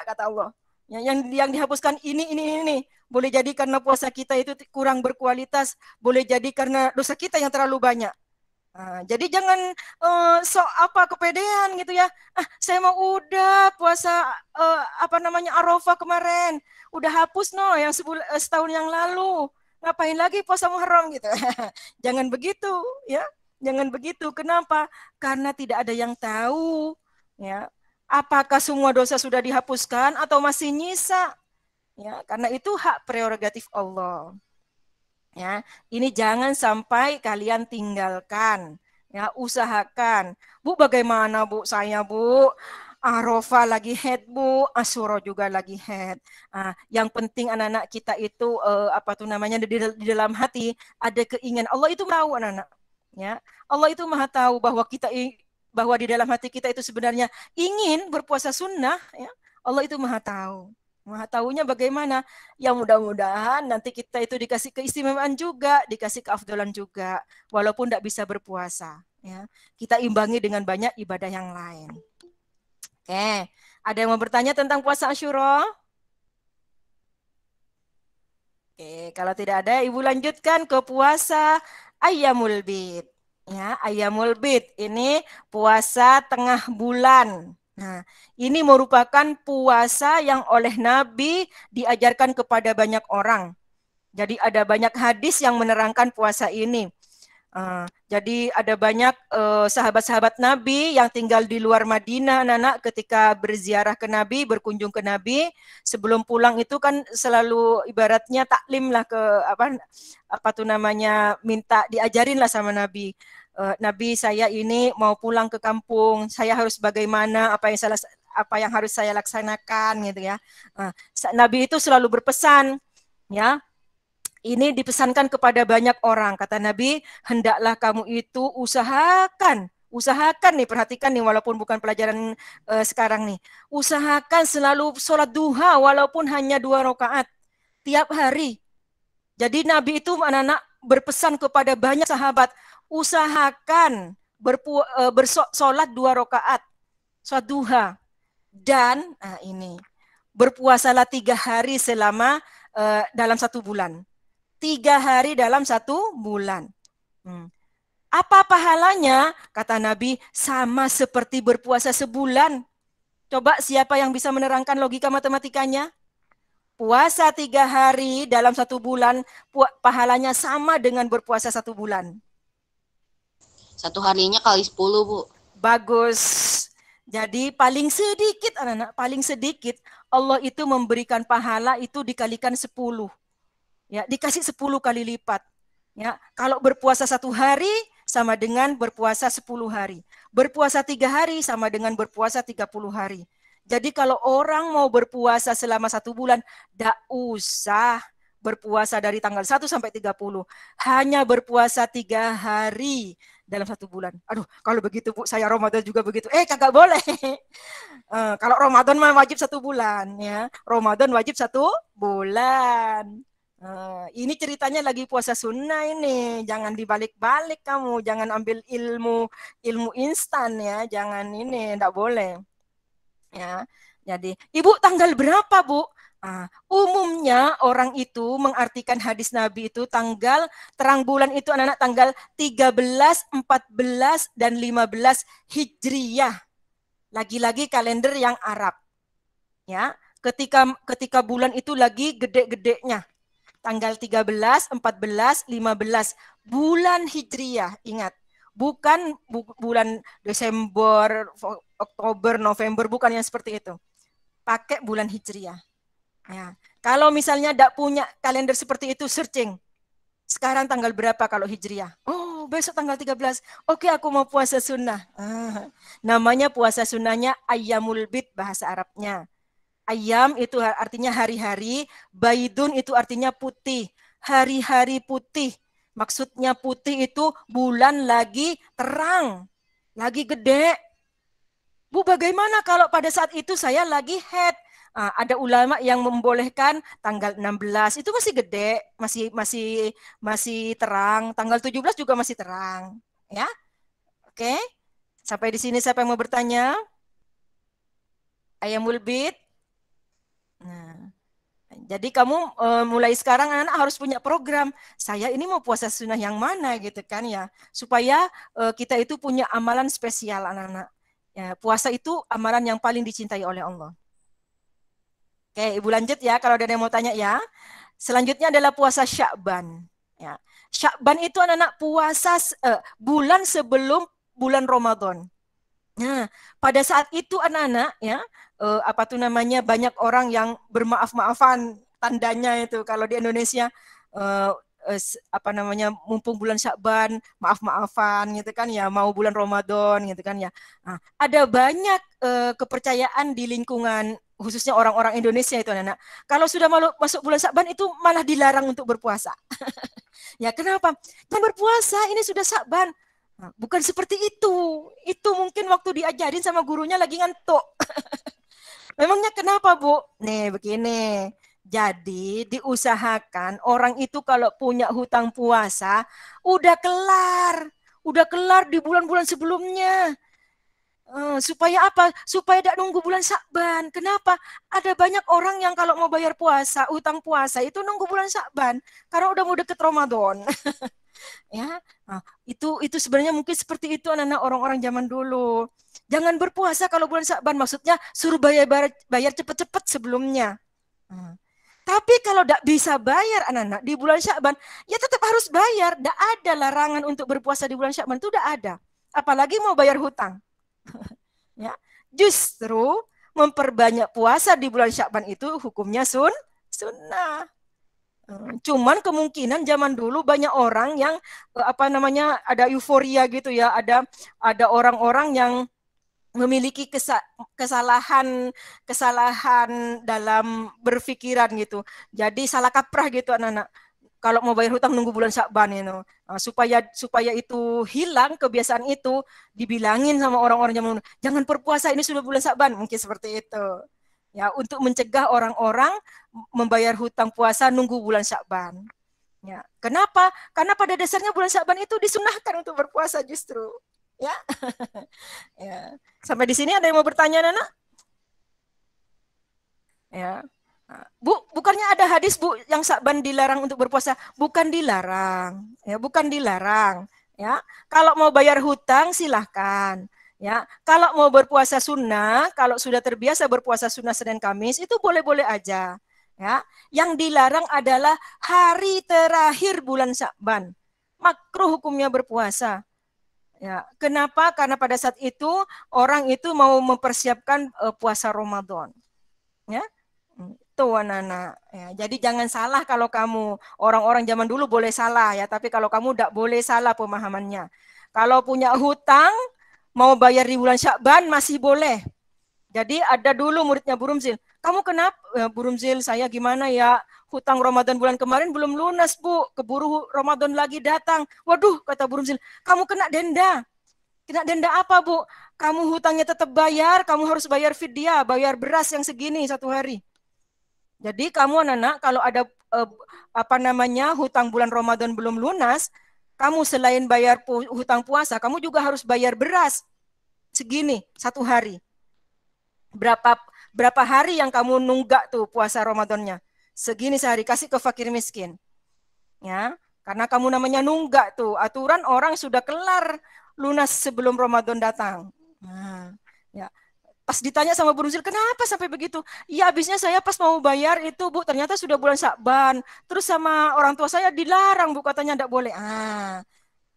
kata Allah. Yang dihapuskan ini. Boleh jadi karena puasa kita itu kurang berkualitas, boleh jadi karena dosa kita yang terlalu banyak. Jadi jangan kepedean gitu ya. Saya mau udah puasa Arafah kemarin, udah hapus yang setahun yang lalu. Ngapain lagi puasa Muharram gitu. Jangan begitu ya. Jangan begitu. Kenapa? Karena tidak ada yang tahu ya. Apakah semua dosa sudah dihapuskan atau masih nyisa? Ya, karena itu hak prerogatif Allah. Ya, ini jangan sampai kalian tinggalkan. Ya, usahakan. Bu, bagaimana Bu? Saya Bu, Arafah lagi head Bu, Asyura juga lagi head. Yang penting anak-anak kita itu di dalam hati ada keinginan. Allah itu tahu anak-anak. Ya, Allah itu maha tahu bahwa di dalam hati kita itu sebenarnya ingin berpuasa sunnah. Ya, Allah itu maha tahu. Maha tahunya bagaimana? Ya mudah-mudahan nanti kita itu dikasih keistimewaan juga, dikasih keafdolan juga, walaupun tidak bisa berpuasa. Ya, kita imbangi dengan banyak ibadah yang lain. Oke, ada yang mau bertanya tentang puasa Asyura? Oke, kalau tidak ada, Ibu lanjutkan ke puasa Ayyamul Bid. Ya, Ayyamul Bid ini puasa tengah bulan. Nah, ini merupakan puasa yang oleh Nabi diajarkan kepada banyak orang. Jadi ada banyak hadis yang menerangkan puasa ini. Jadi ada banyak sahabat-sahabat Nabi yang tinggal di luar Madinah, anak-anak, ketika berziarah ke Nabi, berkunjung ke Nabi, sebelum pulang itu kan selalu ibaratnya taklim lah minta diajarin lah sama Nabi. Nabi, saya ini mau pulang ke kampung, saya harus bagaimana, apa yang harus saya laksanakan gitu ya. Nabi itu selalu berpesan, ya. Ini dipesankan kepada banyak orang. Kata Nabi, hendaklah kamu itu usahakan nih, perhatikan nih, walaupun bukan pelajaran sekarang nih. Usahakan selalu sholat duha walaupun hanya 2 rakaat tiap hari. Jadi Nabi itu anak-anak berpesan kepada banyak sahabat, usahakan bersolat 2 rakaat, sholat duha. Dan ini berpuasalah 3 hari selama dalam 1 bulan. 3 hari dalam 1 bulan. Apa pahalanya? Kata Nabi, sama seperti berpuasa sebulan. Coba siapa yang bisa menerangkan logika matematikanya? Puasa 3 hari dalam 1 bulan, pahalanya sama dengan berpuasa 1 bulan. 1 harinya kali 10, Bu. Bagus. Jadi paling sedikit anak-anak, paling sedikit Allah itu memberikan pahala itu dikalikan 10. Ya, dikasih 10 kali lipat. Ya, kalau berpuasa 1 hari sama dengan berpuasa 10 hari. Berpuasa 3 hari sama dengan berpuasa 30 hari. Jadi kalau orang mau berpuasa selama 1 bulan, tidak usah berpuasa dari tanggal 1 sampai 30. Hanya berpuasa 3 hari dalam 1 bulan. Aduh, kalau begitu Bu, saya Ramadan juga begitu. Kagak boleh. Kalau Ramadan mah wajib 1 bulan. Ya. Ramadan wajib 1 bulan. Ini ceritanya lagi puasa sunnah ini. Jangan dibalik-balik kamu. Jangan ambil ilmu instan ya. Jangan ini, tidak boleh. Ya, jadi Ibu tanggal berapa Bu? Umumnya orang itu mengartikan hadis Nabi itu tanggal terang bulan itu anak-anak tanggal 13, 14 dan 15 Hijriyah. Lagi-lagi kalender yang Arab. Ya, ketika bulan itu lagi gede-gedenya. Tanggal 13, 14, 15 bulan Hijriyah. Ingat, bukan bulan Desember, Oktober, November, bukan yang seperti itu. Pakai bulan Hijriyah. Ya. Kalau misalnya tidak punya kalender seperti itu, searching. Sekarang tanggal berapa kalau Hijriah? Oh, besok tanggal 13. Oke, aku mau puasa sunnah. Namanya puasa sunnahnya Ayyamul Bid bahasa Arabnya. Ayam itu artinya hari-hari, baidun itu artinya putih. Hari-hari putih. Maksudnya putih itu bulan lagi terang, lagi gede. Bu, bagaimana kalau pada saat itu saya lagi head? Ada ulama yang membolehkan tanggal 16 itu masih gede, masih terang. Tanggal 17 juga masih terang, ya. Oke. Sampai di sini siapa yang mau bertanya? Ayamul Bid. Nah, jadi kamu mulai sekarang anak-anak harus punya program. Saya ini mau puasa sunnah yang mana gitu kan ya, supaya kita itu punya amalan spesial anak-anak. Ya, puasa itu amalan yang paling dicintai oleh Allah. Oke, Ibu lanjut ya kalau ada yang mau tanya ya. Selanjutnya adalah puasa Sya'ban. Ya. Sya'ban itu anak-anak puasa bulan sebelum bulan Ramadan. Nah, pada saat itu anak-anak ya, apa tuh namanya, banyak orang yang bermaaf-maafan, tandanya itu kalau di Indonesia apa namanya, mumpung bulan Sya'ban maaf-maafan gitu kan ya, mau bulan Ramadan gitu kan ya. Nah, ada banyak kepercayaan di lingkungan khususnya orang-orang Indonesia itu anak-anak. Kalau sudah masuk bulan Sya'ban itu malah dilarang untuk berpuasa. Ya kenapa? Jangan berpuasa, ini sudah Sya'ban. Nah, bukan seperti itu. Itu mungkin waktu diajarin sama gurunya lagi ngantuk. Memangnya kenapa, Bu? Nih, begini. Jadi diusahakan orang itu kalau punya hutang puasa, udah kelar. Udah kelar di bulan-bulan sebelumnya. Supaya apa? Supaya tidak nunggu bulan Sya'ban. Kenapa? Ada banyak orang yang kalau mau bayar puasa, hutang puasa itu nunggu bulan Sya'ban. Karena udah mau deket Ramadan. Ya, itu sebenarnya mungkin seperti itu anak-anak orang-orang zaman dulu. Jangan berpuasa kalau bulan Sya'ban, maksudnya suruh bayar cepat-cepat sebelumnya. Tapi kalau tidak bisa bayar anak-anak di bulan Sya'ban, ya tetap harus bayar. Tidak ada larangan untuk berpuasa di bulan Sya'ban, itu tidak ada. Apalagi mau bayar hutang. Ya, justru memperbanyak puasa di bulan Sya'ban itu hukumnya sunnah. Cuman kemungkinan zaman dulu banyak orang yang apa namanya, ada euforia gitu ya, ada orang-orang yang memiliki kesalahan dalam berpikiran gitu. Jadi salah kaprah gitu anak-anak. Kalau mau bayar hutang nunggu bulan Sya'ban itu. Supaya itu hilang kebiasaan itu, dibilangin sama orang-orang zaman dulu, jangan berpuasa, ini sudah bulan Sya'ban, mungkin seperti itu. Ya, untuk mencegah orang-orang membayar hutang puasa nunggu bulan Sya'ban. Ya, kenapa? Karena pada dasarnya bulan Sya'ban itu disunahkan untuk berpuasa justru. Ya. Ya. Sampai di sini ada yang mau bertanya, Nana? Ya. Bu, bukannya ada hadis Bu yang Sya'ban dilarang untuk berpuasa? Bukan dilarang, ya, bukan dilarang, ya. Kalau mau bayar hutang silahkan, ya. Kalau mau berpuasa sunnah, kalau sudah terbiasa berpuasa sunnah Senin Kamis itu boleh-boleh aja, ya. Yang dilarang adalah hari terakhir bulan Sya'ban. Makruh hukumnya berpuasa. Ya, kenapa? Karena pada saat itu orang itu mau mempersiapkan puasa Ramadan. Ya. Itu anak-anak. Ya, jadi jangan salah kalau kamu. Orang-orang zaman dulu boleh salah ya, tapi kalau kamu tidak boleh salah pemahamannya. Kalau punya hutang, mau bayar di bulan Sya'ban masih boleh. Jadi ada dulu muridnya Burumzil. Kamu kenapa? Burumzil, saya gimana ya? Hutang Ramadan bulan kemarin belum lunas, Bu. Keburu Ramadan lagi datang. Waduh, kata Burumzil, kamu kena denda. Kena denda apa, Bu? Kamu hutangnya tetap bayar, kamu harus bayar fidyah, bayar beras yang segini satu hari. Jadi kamu anak-anak kalau ada apa namanya, hutang bulan Ramadan belum lunas, kamu selain bayar hutang puasa, kamu juga harus bayar beras segini satu hari. Berapa hari yang kamu nunggak tuh puasa Ramadannya? Segini sehari, kasih ke fakir miskin. Ya, karena kamu namanya nunggak tuh. Aturan orang sudah kelar lunas sebelum Ramadan datang. Nah, ya. Pas ditanya sama Bu Nuzil, kenapa sampai begitu? Iya, habisnya saya pas mau bayar itu, Bu, ternyata sudah bulan Sya'ban. Terus sama orang tua saya dilarang, Bu, katanya enggak boleh.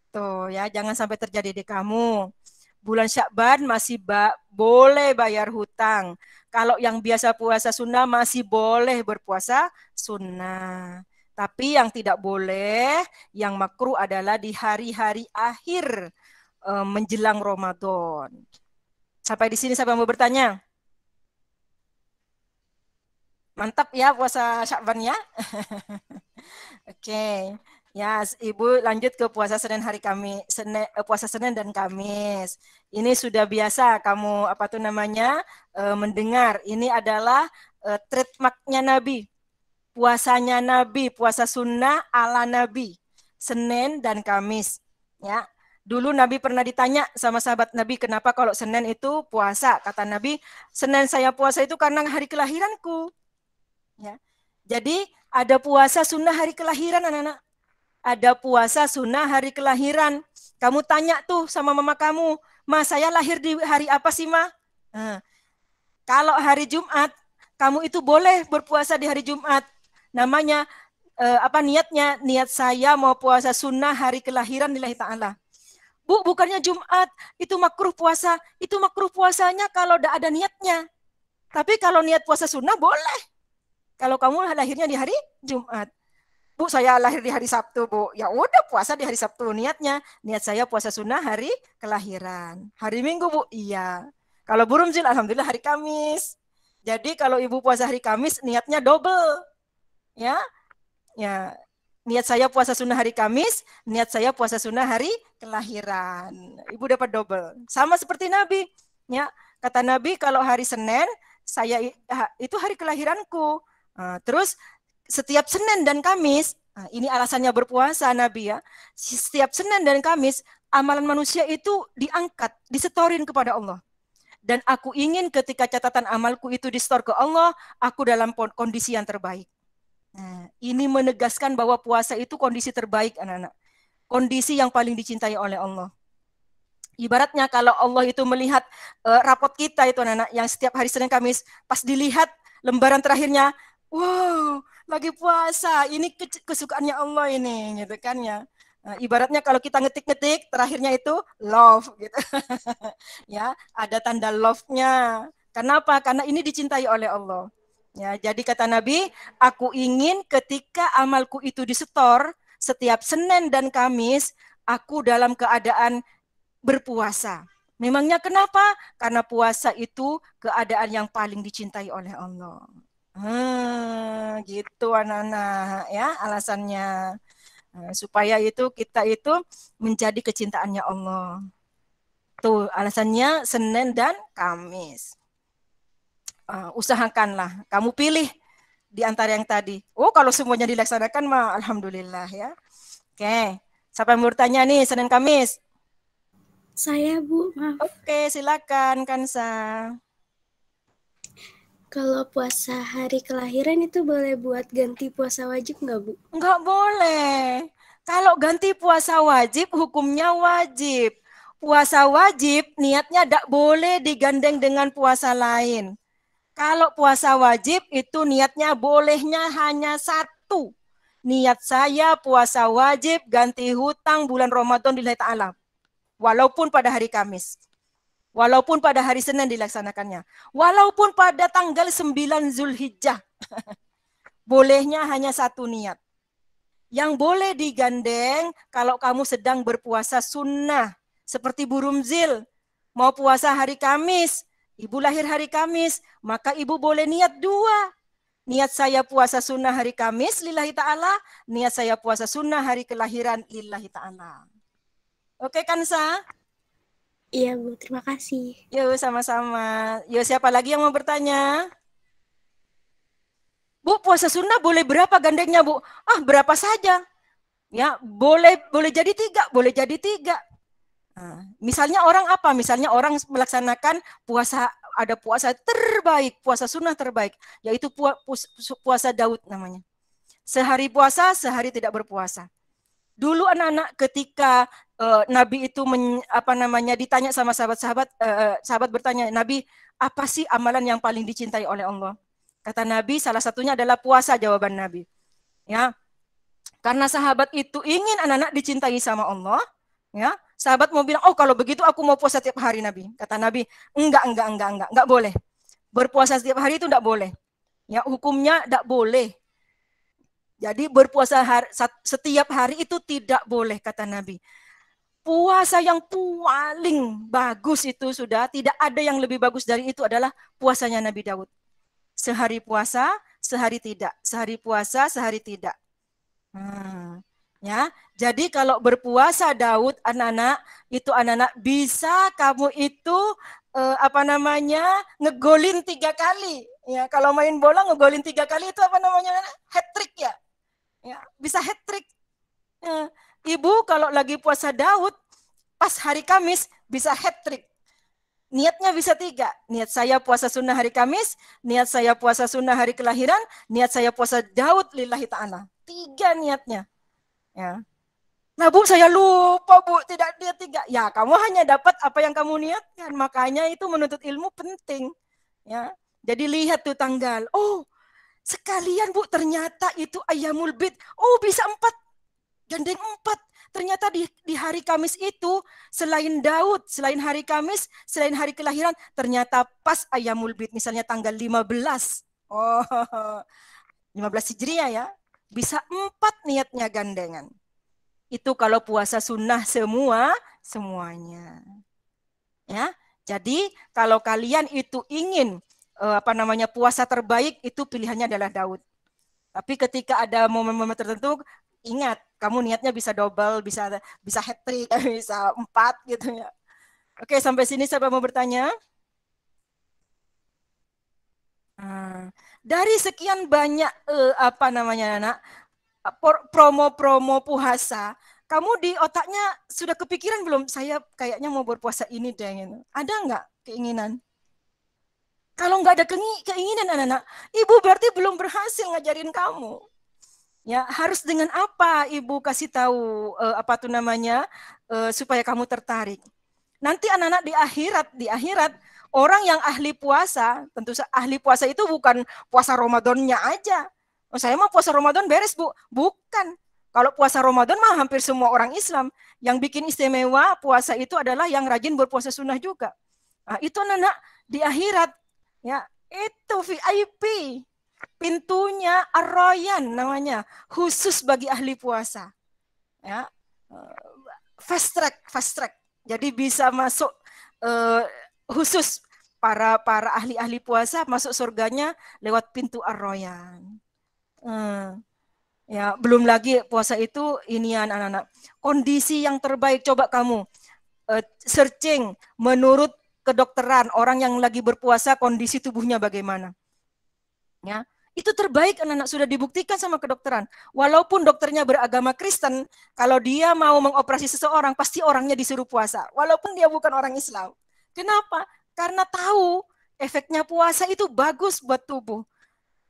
Tuh ya, jangan sampai terjadi di kamu. Bulan Syakban masih boleh bayar hutang. Kalau yang biasa puasa sunnah masih boleh berpuasa sunnah. Tapi yang tidak boleh, yang makruh adalah di hari-hari akhir menjelang Ramadan. Sampai di sini siapa mau bertanya? Mantap ya puasa Syakban ya. Oke. Ya, Ibu lanjut ke puasa Senin hari Kamis, puasa Senin dan Kamis. Ini sudah biasa kamu apa tuh namanya mendengar. Ini adalah trademarknya Nabi, puasanya Nabi, puasa sunnah ala Nabi, Senin dan Kamis. Ya, dulu Nabi pernah ditanya sama sahabat Nabi, kenapa kalau Senin itu puasa? Kata Nabi, Senin saya puasa itu karena hari kelahiranku. Ya, jadi ada puasa sunnah hari kelahiran anak-anak. Ada puasa sunnah hari kelahiran. Kamu tanya tuh sama mama kamu, Ma, saya lahir di hari apa sih, Ma? Nah, kalau hari Jumat, kamu itu boleh berpuasa di hari Jumat. Namanya apa niatnya? Niat saya mau puasa sunnah hari kelahiran lillahi ta'ala. Bu, bukannya Jumat, itu makruh puasa. Itu makruh puasanya kalau udah ada niatnya. Tapi kalau niat puasa sunnah boleh. Kalau kamu lahirnya di hari Jumat. Bu, saya lahir di hari Sabtu, Bu. Ya udah puasa di hari Sabtu niatnya. Niat saya puasa sunnah hari kelahiran. Hari Minggu, Bu. Iya. Kalau Burumzil, alhamdulillah hari Kamis. Jadi kalau Ibu puasa hari Kamis, niatnya double. Ya. Ya. Niat saya puasa sunnah hari Kamis, niat saya puasa sunnah hari kelahiran. Ibu dapat double. Sama seperti Nabi. Ya. Kata Nabi, kalau hari Senin, saya itu hari kelahiranku. Terus setiap Senin dan Kamis, ini alasannya berpuasa Nabi ya, setiap Senin dan Kamis, amalan manusia itu diangkat, disetorin kepada Allah. Dan aku ingin ketika catatan amalku itu disetor ke Allah, aku dalam kondisi yang terbaik. Nah, ini menegaskan bahwa puasa itu kondisi terbaik anak-anak. Kondisi yang paling dicintai oleh Allah. Ibaratnya kalau Allah itu melihat rapot kita itu anak-anak, yang setiap hari Senin Kamis, pas dilihat lembaran terakhirnya, wow, lagi puasa, ini kesukaannya Allah ini, gitu kan ya. Nah, ibaratnya kalau kita ngetik-ngetik, terakhirnya itu love, gitu. Ya, ada tanda love-nya. Kenapa? Karena ini dicintai oleh Allah. Ya, jadi kata Nabi, aku ingin ketika amalku itu disetor, setiap Senin dan Kamis, aku dalam keadaan berpuasa. Memangnya kenapa? Karena puasa itu keadaan yang paling dicintai oleh Allah. Gitu anak-anak ya alasannya. Supaya itu kita itu menjadi kecintaannya Allah. Tuh alasannya Senin dan Kamis. Usahakanlah kamu pilih di antara yang tadi. Oh, kalau semuanya dilaksanakan mah alhamdulillah ya. Oke. Siapa yang bertanya nih Senin Kamis? Saya, Bu, maaf. Oke, silakan Kansa. Kalau puasa hari kelahiran itu boleh buat ganti puasa wajib nggak, Bu? Nggak boleh. Kalau ganti puasa wajib, hukumnya wajib. Puasa wajib, niatnya tidak boleh digandeng dengan puasa lain. Kalau puasa wajib, itu niatnya bolehnya hanya satu. Niat saya puasa wajib, ganti hutang bulan Ramadan lillahi ta'ala. Walaupun pada hari Kamis. Walaupun pada hari Senin dilaksanakannya. Walaupun pada tanggal 9 Zulhijjah. Bolehnya hanya satu niat. Yang boleh digandeng kalau kamu sedang berpuasa sunnah. Seperti Burumzil. Mau puasa hari Kamis. Ibu lahir hari Kamis. Maka ibu boleh niat dua. Niat saya puasa sunnah hari Kamis lillahi ta'ala. Niat saya puasa sunnah hari kelahiran lillahi ta'ala. Oke Kansa? Iya, Bu. Terima kasih. Yuk, sama-sama. Yuk, siapa lagi yang mau bertanya? Bu, puasa sunnah boleh berapa gandengnya, Bu? Berapa saja. Ya, boleh jadi 3, boleh jadi 3. Misalnya orang apa? Misalnya orang melaksanakan puasa, ada puasa terbaik, puasa sunnah terbaik, yaitu puasa Daud namanya. Sehari puasa, sehari tidak berpuasa. Dulu anak-anak ketika Nabi itu ditanya sama sahabat-sahabat, sahabat bertanya, Nabi, apa sih amalan yang paling dicintai oleh Allah? Kata Nabi, salah satunya adalah puasa, jawaban Nabi. Ya, karena sahabat itu ingin anak-anak dicintai sama Allah, ya, Sahabat mau bilang, oh kalau begitu aku mau puasa tiap hari Nabi. Kata Nabi, enggak boleh. Berpuasa setiap hari itu enggak boleh. Ya, hukumnya enggak boleh. Jadi berpuasa setiap hari itu tidak boleh, kata Nabi. Puasa yang paling bagus itu sudah, tidak ada yang lebih bagus dari itu adalah puasanya Nabi Daud. Sehari puasa, sehari tidak. Sehari puasa, sehari tidak. Ya, jadi kalau berpuasa Daud, anak-anak bisa kamu itu ngegolin 3 kali. Ya, kalau main bola ngegolin 3 kali itu hat trick ya. Ya, bisa hat trick. Ya. Ibu kalau lagi puasa Daud pas hari Kamis bisa hat trick. Niatnya bisa 3. Niat saya puasa sunnah hari Kamis, niat saya puasa sunnah hari kelahiran, niat saya puasa Daud lillahi ta'ala. 3 niatnya. Ya. Nah Bu, saya lupa Bu, tidak dia 3. Ya, kamu hanya dapat apa yang kamu niatkan. Makanya itu menuntut ilmu penting. Ya. Jadi lihat tuh tanggal. Oh, sekalian Bu, ternyata itu Ayyamul Bid. Oh, bisa 4. Gandeng 4. Ternyata di hari Kamis itu, selain Daud, selain hari Kamis, selain hari kelahiran, ternyata pas Ayyamul Bid. Misalnya tanggal 15. Oh, 15 Hijriah ya. Bisa 4 niatnya gandengan. Itu kalau puasa sunnah semuanya. Ya. Jadi kalau kalian itu ingin puasa terbaik, itu pilihannya adalah Daud. Tapi ketika ada momen-momen tertentu, ingat kamu niatnya bisa double, bisa hat trick, bisa 4 gitu ya. Oke, sampai sini siapa mau bertanya? Dari sekian banyak anak promo-promo puasa, kamu di otaknya sudah kepikiran belum? Saya kayaknya mau berpuasa ini deh. Gitu. Ada nggak keinginan? Kalau nggak ada keinginan anak-anak, ibu berarti belum berhasil ngajarin kamu. Ya, harus dengan apa ibu kasih tahu supaya kamu tertarik. Nanti anak-anak di akhirat orang yang ahli puasa, tentu ahli puasa itu bukan puasa Ramadannya aja. Oh, saya mau puasa Ramadan beres, Bu. Bukan. Kalau puasa Ramadan mah hampir semua orang Islam. Yang bikin istimewa puasa itu adalah yang rajin berpuasa sunnah juga. Nah, itu anak-anak di akhirat. Ya, itu VIP. Pintunya Ar-Rayyan namanya. Khusus bagi ahli puasa. Ya. Fast track. Jadi bisa masuk khusus para ahli-ahli puasa masuk surganya lewat pintu Ar-Rayyan. Ya, belum lagi puasa itu inian anak-anak. Kondisi yang terbaik coba kamu searching menurut kedokteran orang yang lagi berpuasa kondisi tubuhnya bagaimana. Ya, itu terbaik anak-anak sudah dibuktikan sama kedokteran. Walaupun dokternya beragama Kristen, kalau dia mau mengoperasi seseorang pasti orangnya disuruh puasa, walaupun dia bukan orang Islam. Kenapa? Karena tahu efeknya puasa itu bagus buat tubuh.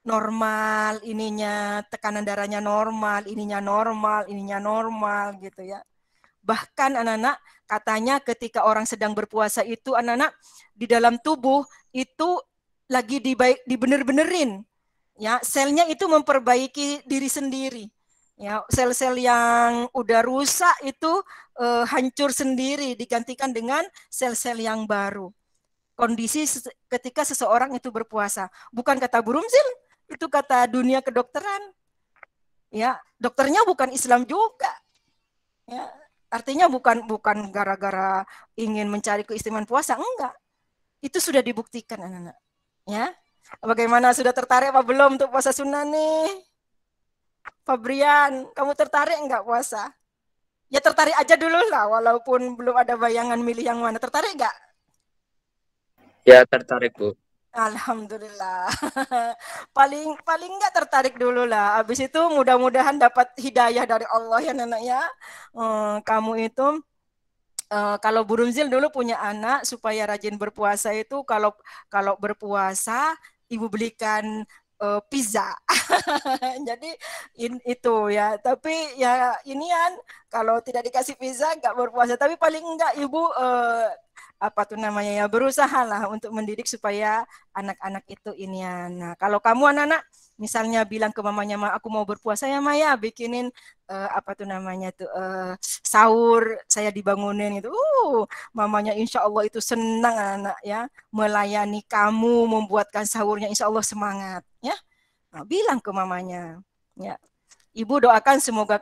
Normal, ininya tekanan darahnya normal, ininya normal gitu ya. Bahkan anak-anak katanya ketika orang sedang berpuasa itu anak-anak di dalam tubuh itu lagi dibener-benerin. Ya, selnya itu memperbaiki diri sendiri. Ya, sel-sel yang udah rusak itu hancur sendiri digantikan dengan sel-sel yang baru. Kondisi ketika seseorang itu berpuasa. Bukan kata Bu Rumzil, itu kata dunia kedokteran. Ya, dokternya bukan Islam juga. Ya, artinya bukan gara-gara ingin mencari keistimewaan puasa, enggak. Itu sudah dibuktikan anak-anak. Ya. Bagaimana, sudah tertarik apa belum untuk puasa sunnah nih? Fabrian, kamu tertarik enggak puasa? Ya tertarik aja dulu lah, walaupun belum ada bayangan milih yang mana. Tertarik enggak? Ya, tertarik, Bu. Alhamdulillah. paling nggak tertarik dulu lah. Habis itu mudah-mudahan dapat hidayah dari Allah ya nenek ya. Kamu itu kalau Bu Rumzil dulu punya anak supaya rajin berpuasa itu kalau berpuasa ibu belikan pizza. Jadi itu ya. Tapi ya inian kalau tidak dikasih pizza nggak berpuasa. Tapi paling enggak ibu berusaha lah untuk mendidik supaya anak-anak itu inian. Nah, kalau kamu anak-anak misalnya bilang ke mamanya, Ma, aku mau berpuasa ya Maya, bikinin apa tuh namanya tuh sahur, saya dibangunin gitu. Mamanya insya Allah itu senang anak ya, melayani kamu, membuatkan sahurnya, insya Allah semangat ya. Nah, bilang ke mamanya ya. Ibu doakan semoga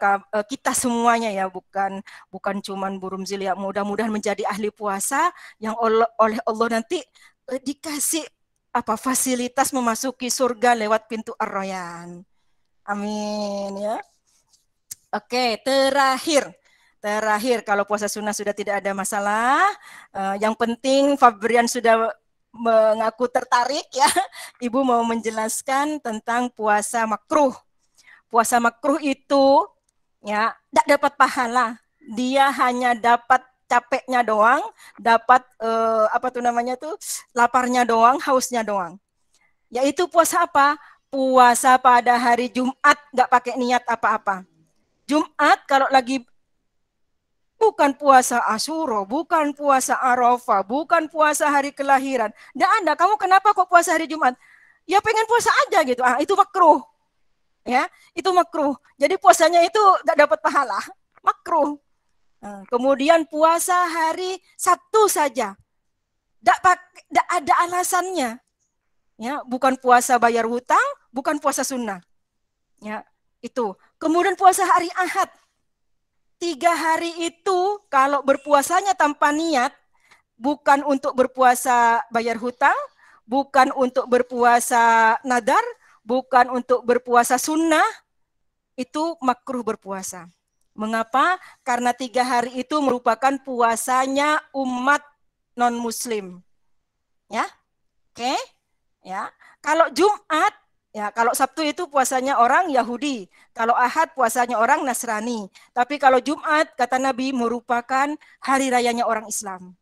kita semuanya ya, bukan cuman Bu Rumzil ya, mudah-mudahan menjadi ahli puasa yang oleh Allah nanti dikasih apa fasilitas memasuki surga lewat pintu Ar-Rayyan. Amin ya. Oke, terakhir kalau puasa sunnah sudah tidak ada masalah. Yang penting Fabrian sudah mengaku tertarik ya. Ibu mau menjelaskan tentang puasa makruh. Puasa makruh itu ya tidak dapat pahala. Dia hanya dapat capeknya doang, dapat apa tuh namanya tuh, laparnya doang, hausnya doang. Yaitu puasa apa? Puasa pada hari Jumat, nggak pakai niat apa-apa. Jumat kalau lagi bukan puasa Asyura, bukan puasa Arafah, bukan puasa hari kelahiran. Nggak ada. Kamu kenapa kok puasa hari Jumat? Ya pengen puasa aja gitu. Itu makruh. Ya, itu makruh. Jadi puasanya itu nggak dapat pahala. Makruh. Kemudian puasa hari Sabtu saja, tidak ada alasannya, ya, bukan puasa bayar hutang, bukan puasa sunnah, ya, itu. Kemudian puasa hari Ahad, 3 hari itu kalau berpuasanya tanpa niat, bukan untuk berpuasa bayar hutang, bukan untuk berpuasa nadar, bukan untuk berpuasa sunnah, itu makruh berpuasa. Mengapa? Karena 3 hari itu merupakan puasanya umat non-muslim. Ya, oke? Ya, kalau Jumat, ya kalau Sabtu itu puasanya orang Yahudi, kalau Ahad puasanya orang Nasrani. Tapi kalau Jumat kata Nabi merupakan hari rayanya orang Islam.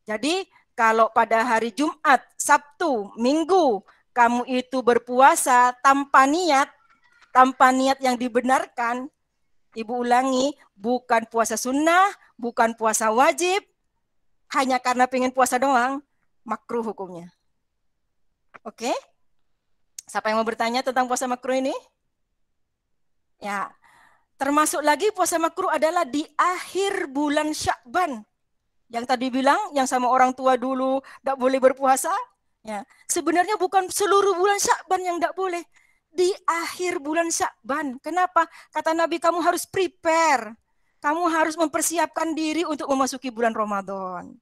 Jadi kalau pada hari Jumat, Sabtu, Minggu kamu itu berpuasa tanpa niat yang dibenarkan, Ibu ulangi, bukan puasa sunnah, bukan puasa wajib, hanya karena pengen puasa doang, makruh hukumnya. Oke? Siapa yang mau bertanya tentang puasa makruh ini? Ya, termasuk lagi puasa makruh adalah di akhir bulan Sya'ban. Yang tadi bilang, yang sama orang tua dulu tidak boleh berpuasa. Ya, sebenarnya bukan seluruh bulan Sya'ban yang tidak boleh. Di akhir bulan Sya'ban. Kenapa? Kata Nabi, kamu harus prepare. Kamu harus mempersiapkan diri untuk memasuki bulan Ramadan.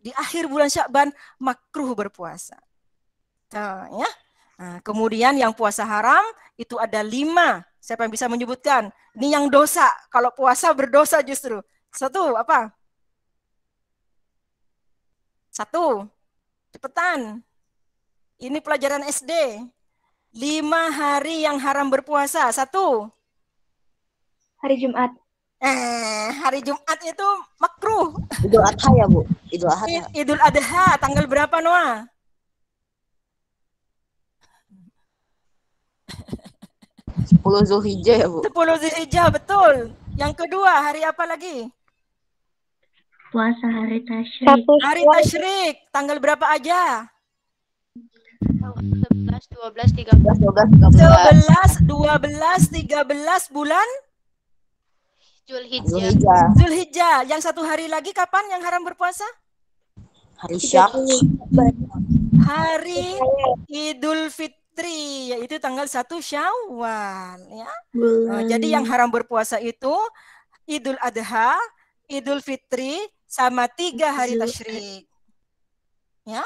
Di akhir bulan Sya'ban, makruh berpuasa. Ya. Nah, kemudian yang puasa haram, itu ada 5. Siapa yang bisa menyebutkan? Ini yang dosa. Kalau puasa berdosa justru. 1, apa? 1. Cepetan. Ini pelajaran SD. 5 hari yang haram berpuasa. 1. Hari Jumat. Hari Jumat itu makruh. Idul Adha ya, Bu? Idul Adha. Idul Adha, tanggal berapa, Noah? 10 Zulhijjah ya, Bu? 10 Zulhijjah, betul. Yang kedua, hari apa lagi? Puasa hari Tasyrik. Hari Tasyrik, tanggal berapa aja? 11, 12, 13. 11, 12, 13 bulan Zulhijjah. Yang 1 hari lagi kapan yang haram berpuasa? Hari Syak. Hari Idul Fitri, yaitu tanggal 1 Syawal. Ya. Jadi yang haram berpuasa itu Idul Adha, Idul Fitri, sama 3 hari Tasyrik. Ya.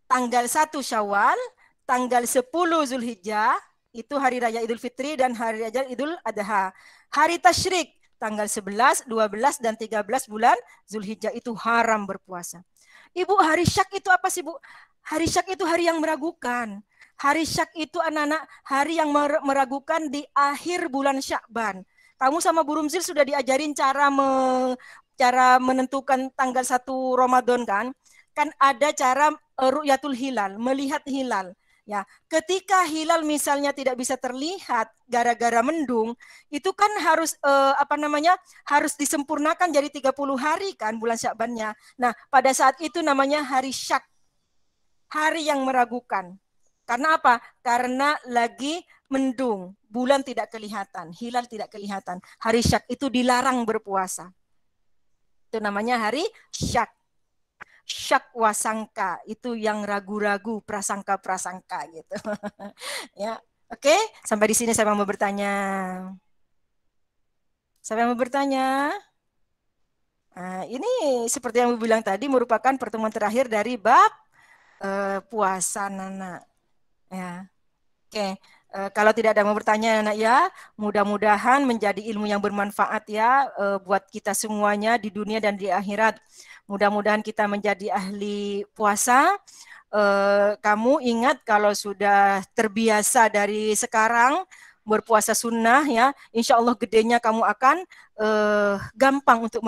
Tanggal 1 Syawal, tanggal 10 Zulhijjah, itu hari raya Idul Fitri dan hari raya Idul Adha. Hari Tasyrik, tanggal 11, 12, dan 13 bulan Zulhijjah itu haram berpuasa. Ibu, hari Syak itu apa sih, Bu? Hari Syak itu hari yang meragukan. Hari Syak itu anak-anak hari yang meragukan di akhir bulan Sya'ban. Kamu sama Bu Rumzil sudah diajarin cara menentukan tanggal 1 Ramadan kan? Kan ada cara ru'yatul hilal, melihat hilal. Ya, ketika hilal misalnya tidak bisa terlihat gara-gara mendung, itu kan harus harus disempurnakan jadi 30 hari kan bulan Sya'bannya. Nah, pada saat itu namanya hari Syak. Hari yang meragukan. Karena apa? Karena lagi mendung, bulan tidak kelihatan, hilal tidak kelihatan. Hari syak itu dilarang berpuasa. Itu namanya hari syak. Syak wasangka, itu yang ragu-ragu, prasangka-prasangka gitu. Ya, oke, sampai di sini saya mau bertanya. Siapa yang mau bertanya? Nah, ini seperti yang Ibu bilang tadi merupakan pertemuan terakhir dari bab puasa, Nana. Ya, oke. Kalau tidak ada yang mau bertanya, Nana, ya, mudah-mudahan menjadi ilmu yang bermanfaat ya buat kita semuanya di dunia dan di akhirat. Mudah-mudahan kita menjadi ahli puasa. Kamu ingat kalau sudah terbiasa dari sekarang berpuasa sunnah ya, insya Allah gedenya kamu akan gampang untuk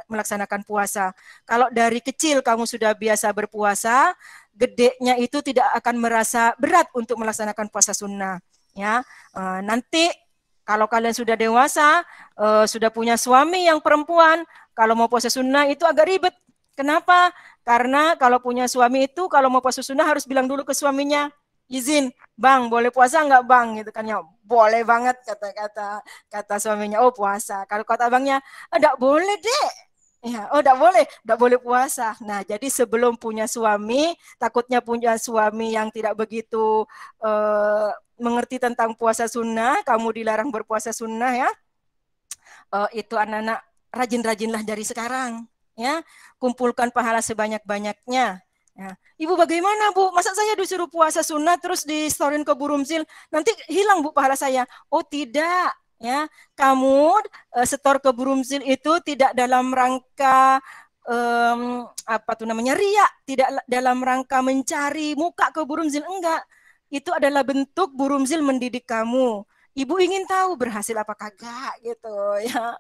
melaksanakan puasa. Kalau dari kecil kamu sudah biasa berpuasa, gedenya itu tidak akan merasa berat untuk melaksanakan puasa sunnah. Ya, nanti kalau kalian sudah dewasa, sudah punya suami yang perempuan, kalau mau puasa sunnah itu agak ribet. Kenapa? Karena kalau punya suami itu, kalau mau puasa sunnah harus bilang dulu ke suaminya, izin, bang, boleh puasa nggak bang? Gitu kan ya, boleh banget kata suaminya. Oh puasa. Kalau kata abangnya, enggak boleh deh. Ya, oh enggak boleh puasa. Nah, jadi sebelum punya suami, takutnya punya suami yang tidak begitu mengerti tentang puasa sunnah, kamu dilarang berpuasa sunnah ya. Itu anak-anak rajin-rajinlah dari sekarang. Ya, kumpulkan pahala sebanyak-banyaknya. Ya. Ibu bagaimana Bu? Masa saya disuruh puasa sunnah terus di storyin ke Burumzil, nanti hilang Bu pahala saya? Oh tidak, ya. Kamu setor ke Burumzil itu tidak dalam rangka apa tuh namanya riya, tidak dalam rangka mencari muka ke Burumzil, enggak. Itu adalah bentuk Burumzil mendidik kamu. Ibu ingin tahu berhasil apa kagak gitu ya.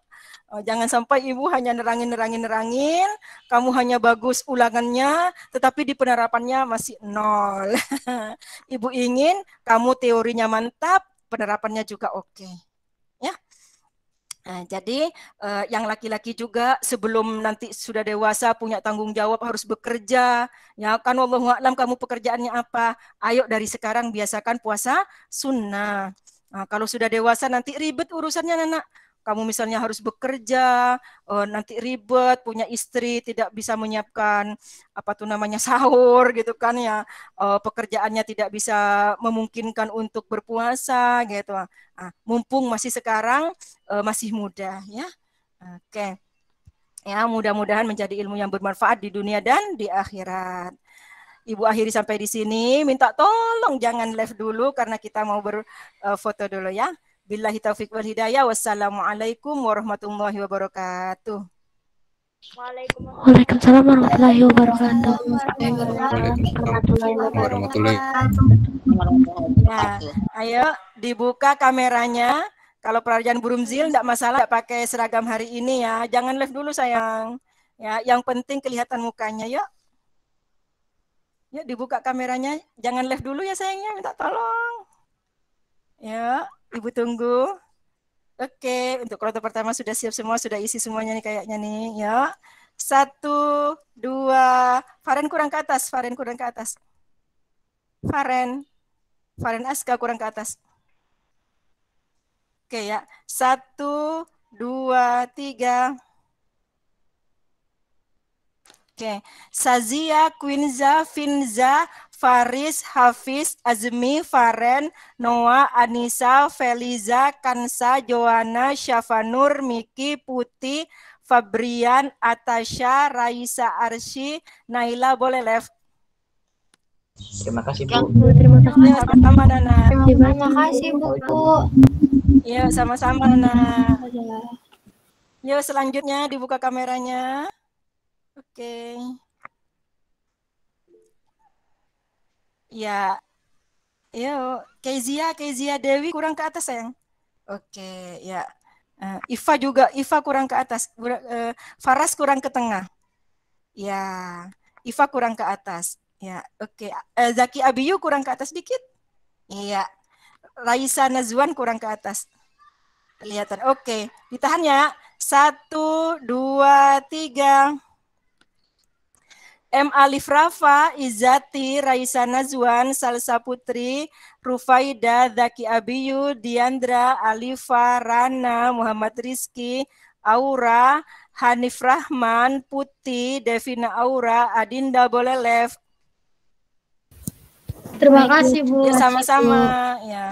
Jangan sampai ibu hanya nerangin, kamu hanya bagus ulangannya, tetapi di penerapannya masih nol. Ibu ingin kamu teorinya mantap, penerapannya juga oke. Ya. Nah, jadi yang laki-laki juga sebelum nanti sudah dewasa punya tanggung jawab harus bekerja. Ya kan wallahu a'lam kamu pekerjaannya apa? Ayo dari sekarang biasakan puasa sunnah. Nah, kalau sudah dewasa nanti ribet urusannya anak. Kamu misalnya harus bekerja, nanti ribet, punya istri, tidak bisa menyiapkan apa tuh namanya sahur gitu kan ya, pekerjaannya tidak bisa memungkinkan untuk berpuasa gitu. Nah, mumpung masih sekarang masih muda ya. Oke. Ya, mudah-mudahan menjadi ilmu yang bermanfaat di dunia dan di akhirat. Ibu akhiri sampai di sini. Minta tolong jangan live dulu karena kita mau berfoto dulu ya. Billahi taufiq wal hidayah. Wassalamualaikum warahmatullahi wabarakatuh. Waalaikumsalam warahmatullahi wabarakatuh. Waalaikumsalam warahmatullahi Nah, ayo dibuka kameranya. Kalau pelajaran Burumzil enggak masalah, enggak pakai seragam hari ini ya. Jangan live dulu sayang. Ya, yang penting kelihatan mukanya yuk. Yuk dibuka kameranya. Jangan live dulu ya sayangnya, minta tolong. Ya, Ibu tunggu. Oke, untuk kloter pertama sudah siap semua, sudah isi semuanya nih kayaknya nih. Ya, 1, 2, Faren kurang ke atas, Faren kurang ke atas. Faren Aska kurang ke atas. Oke ya, 1, 2, 3. Oke, Sazia, Quinza, Finza, Faris, Hafiz, Azmi, Faren, Noah, Anissa, Feliza, Kansa, Joanna, Syafanur, Miki, Putih, Fabrian, Atasha, Raisa, Arsy, Naila, boleh live. Terima kasih Bu. Terima kasih. Sama-sama Nana. Terima kasih Bu. Ya, sama-sama Nana. Yuk selanjutnya dibuka kameranya. Oke. Ya. Yuk, Kezia Dewi kurang ke atas sayang. Oke, ya. Iva kurang ke atas. Faras kurang ke tengah. Ya. Iva kurang ke atas. Ya, oke. Zaki Abiyu kurang ke atas dikit. Iya. Raisa Nazwan kurang ke atas. Kelihatan. Oke, ditahan ya. 1, 2, 3. M. Alif Rafa, Izati, Raisa Nazwan, Salsa Putri, Rufaida, Zaki Abiyu, Diandra, Alifa, Rana, Muhammad Rizki, Aura, Hanif Rahman, Putih, Devina Aura, Adinda boleh live. Terima kasih, Bu. Ya sama-sama. Ya.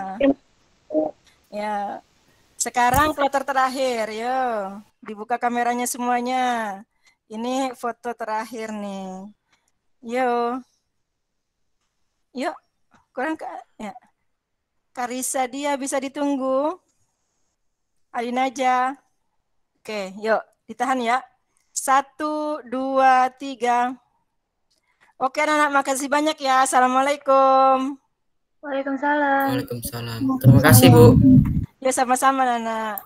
Ya. Sekarang kloter terakhir, yo. Dibuka kameranya semuanya. Ini foto terakhir nih. Yo. Yuk. Kurang ya. Karisa dia bisa ditunggu. Alina aja. Oke, yuk. Ditahan ya. 1, 2, 3. Oke, anak-anak, makasih banyak ya. Assalamualaikum. Waalaikumsalam. Waalaikumsalam. Terima kasih, Bu. Ya, sama-sama, anak.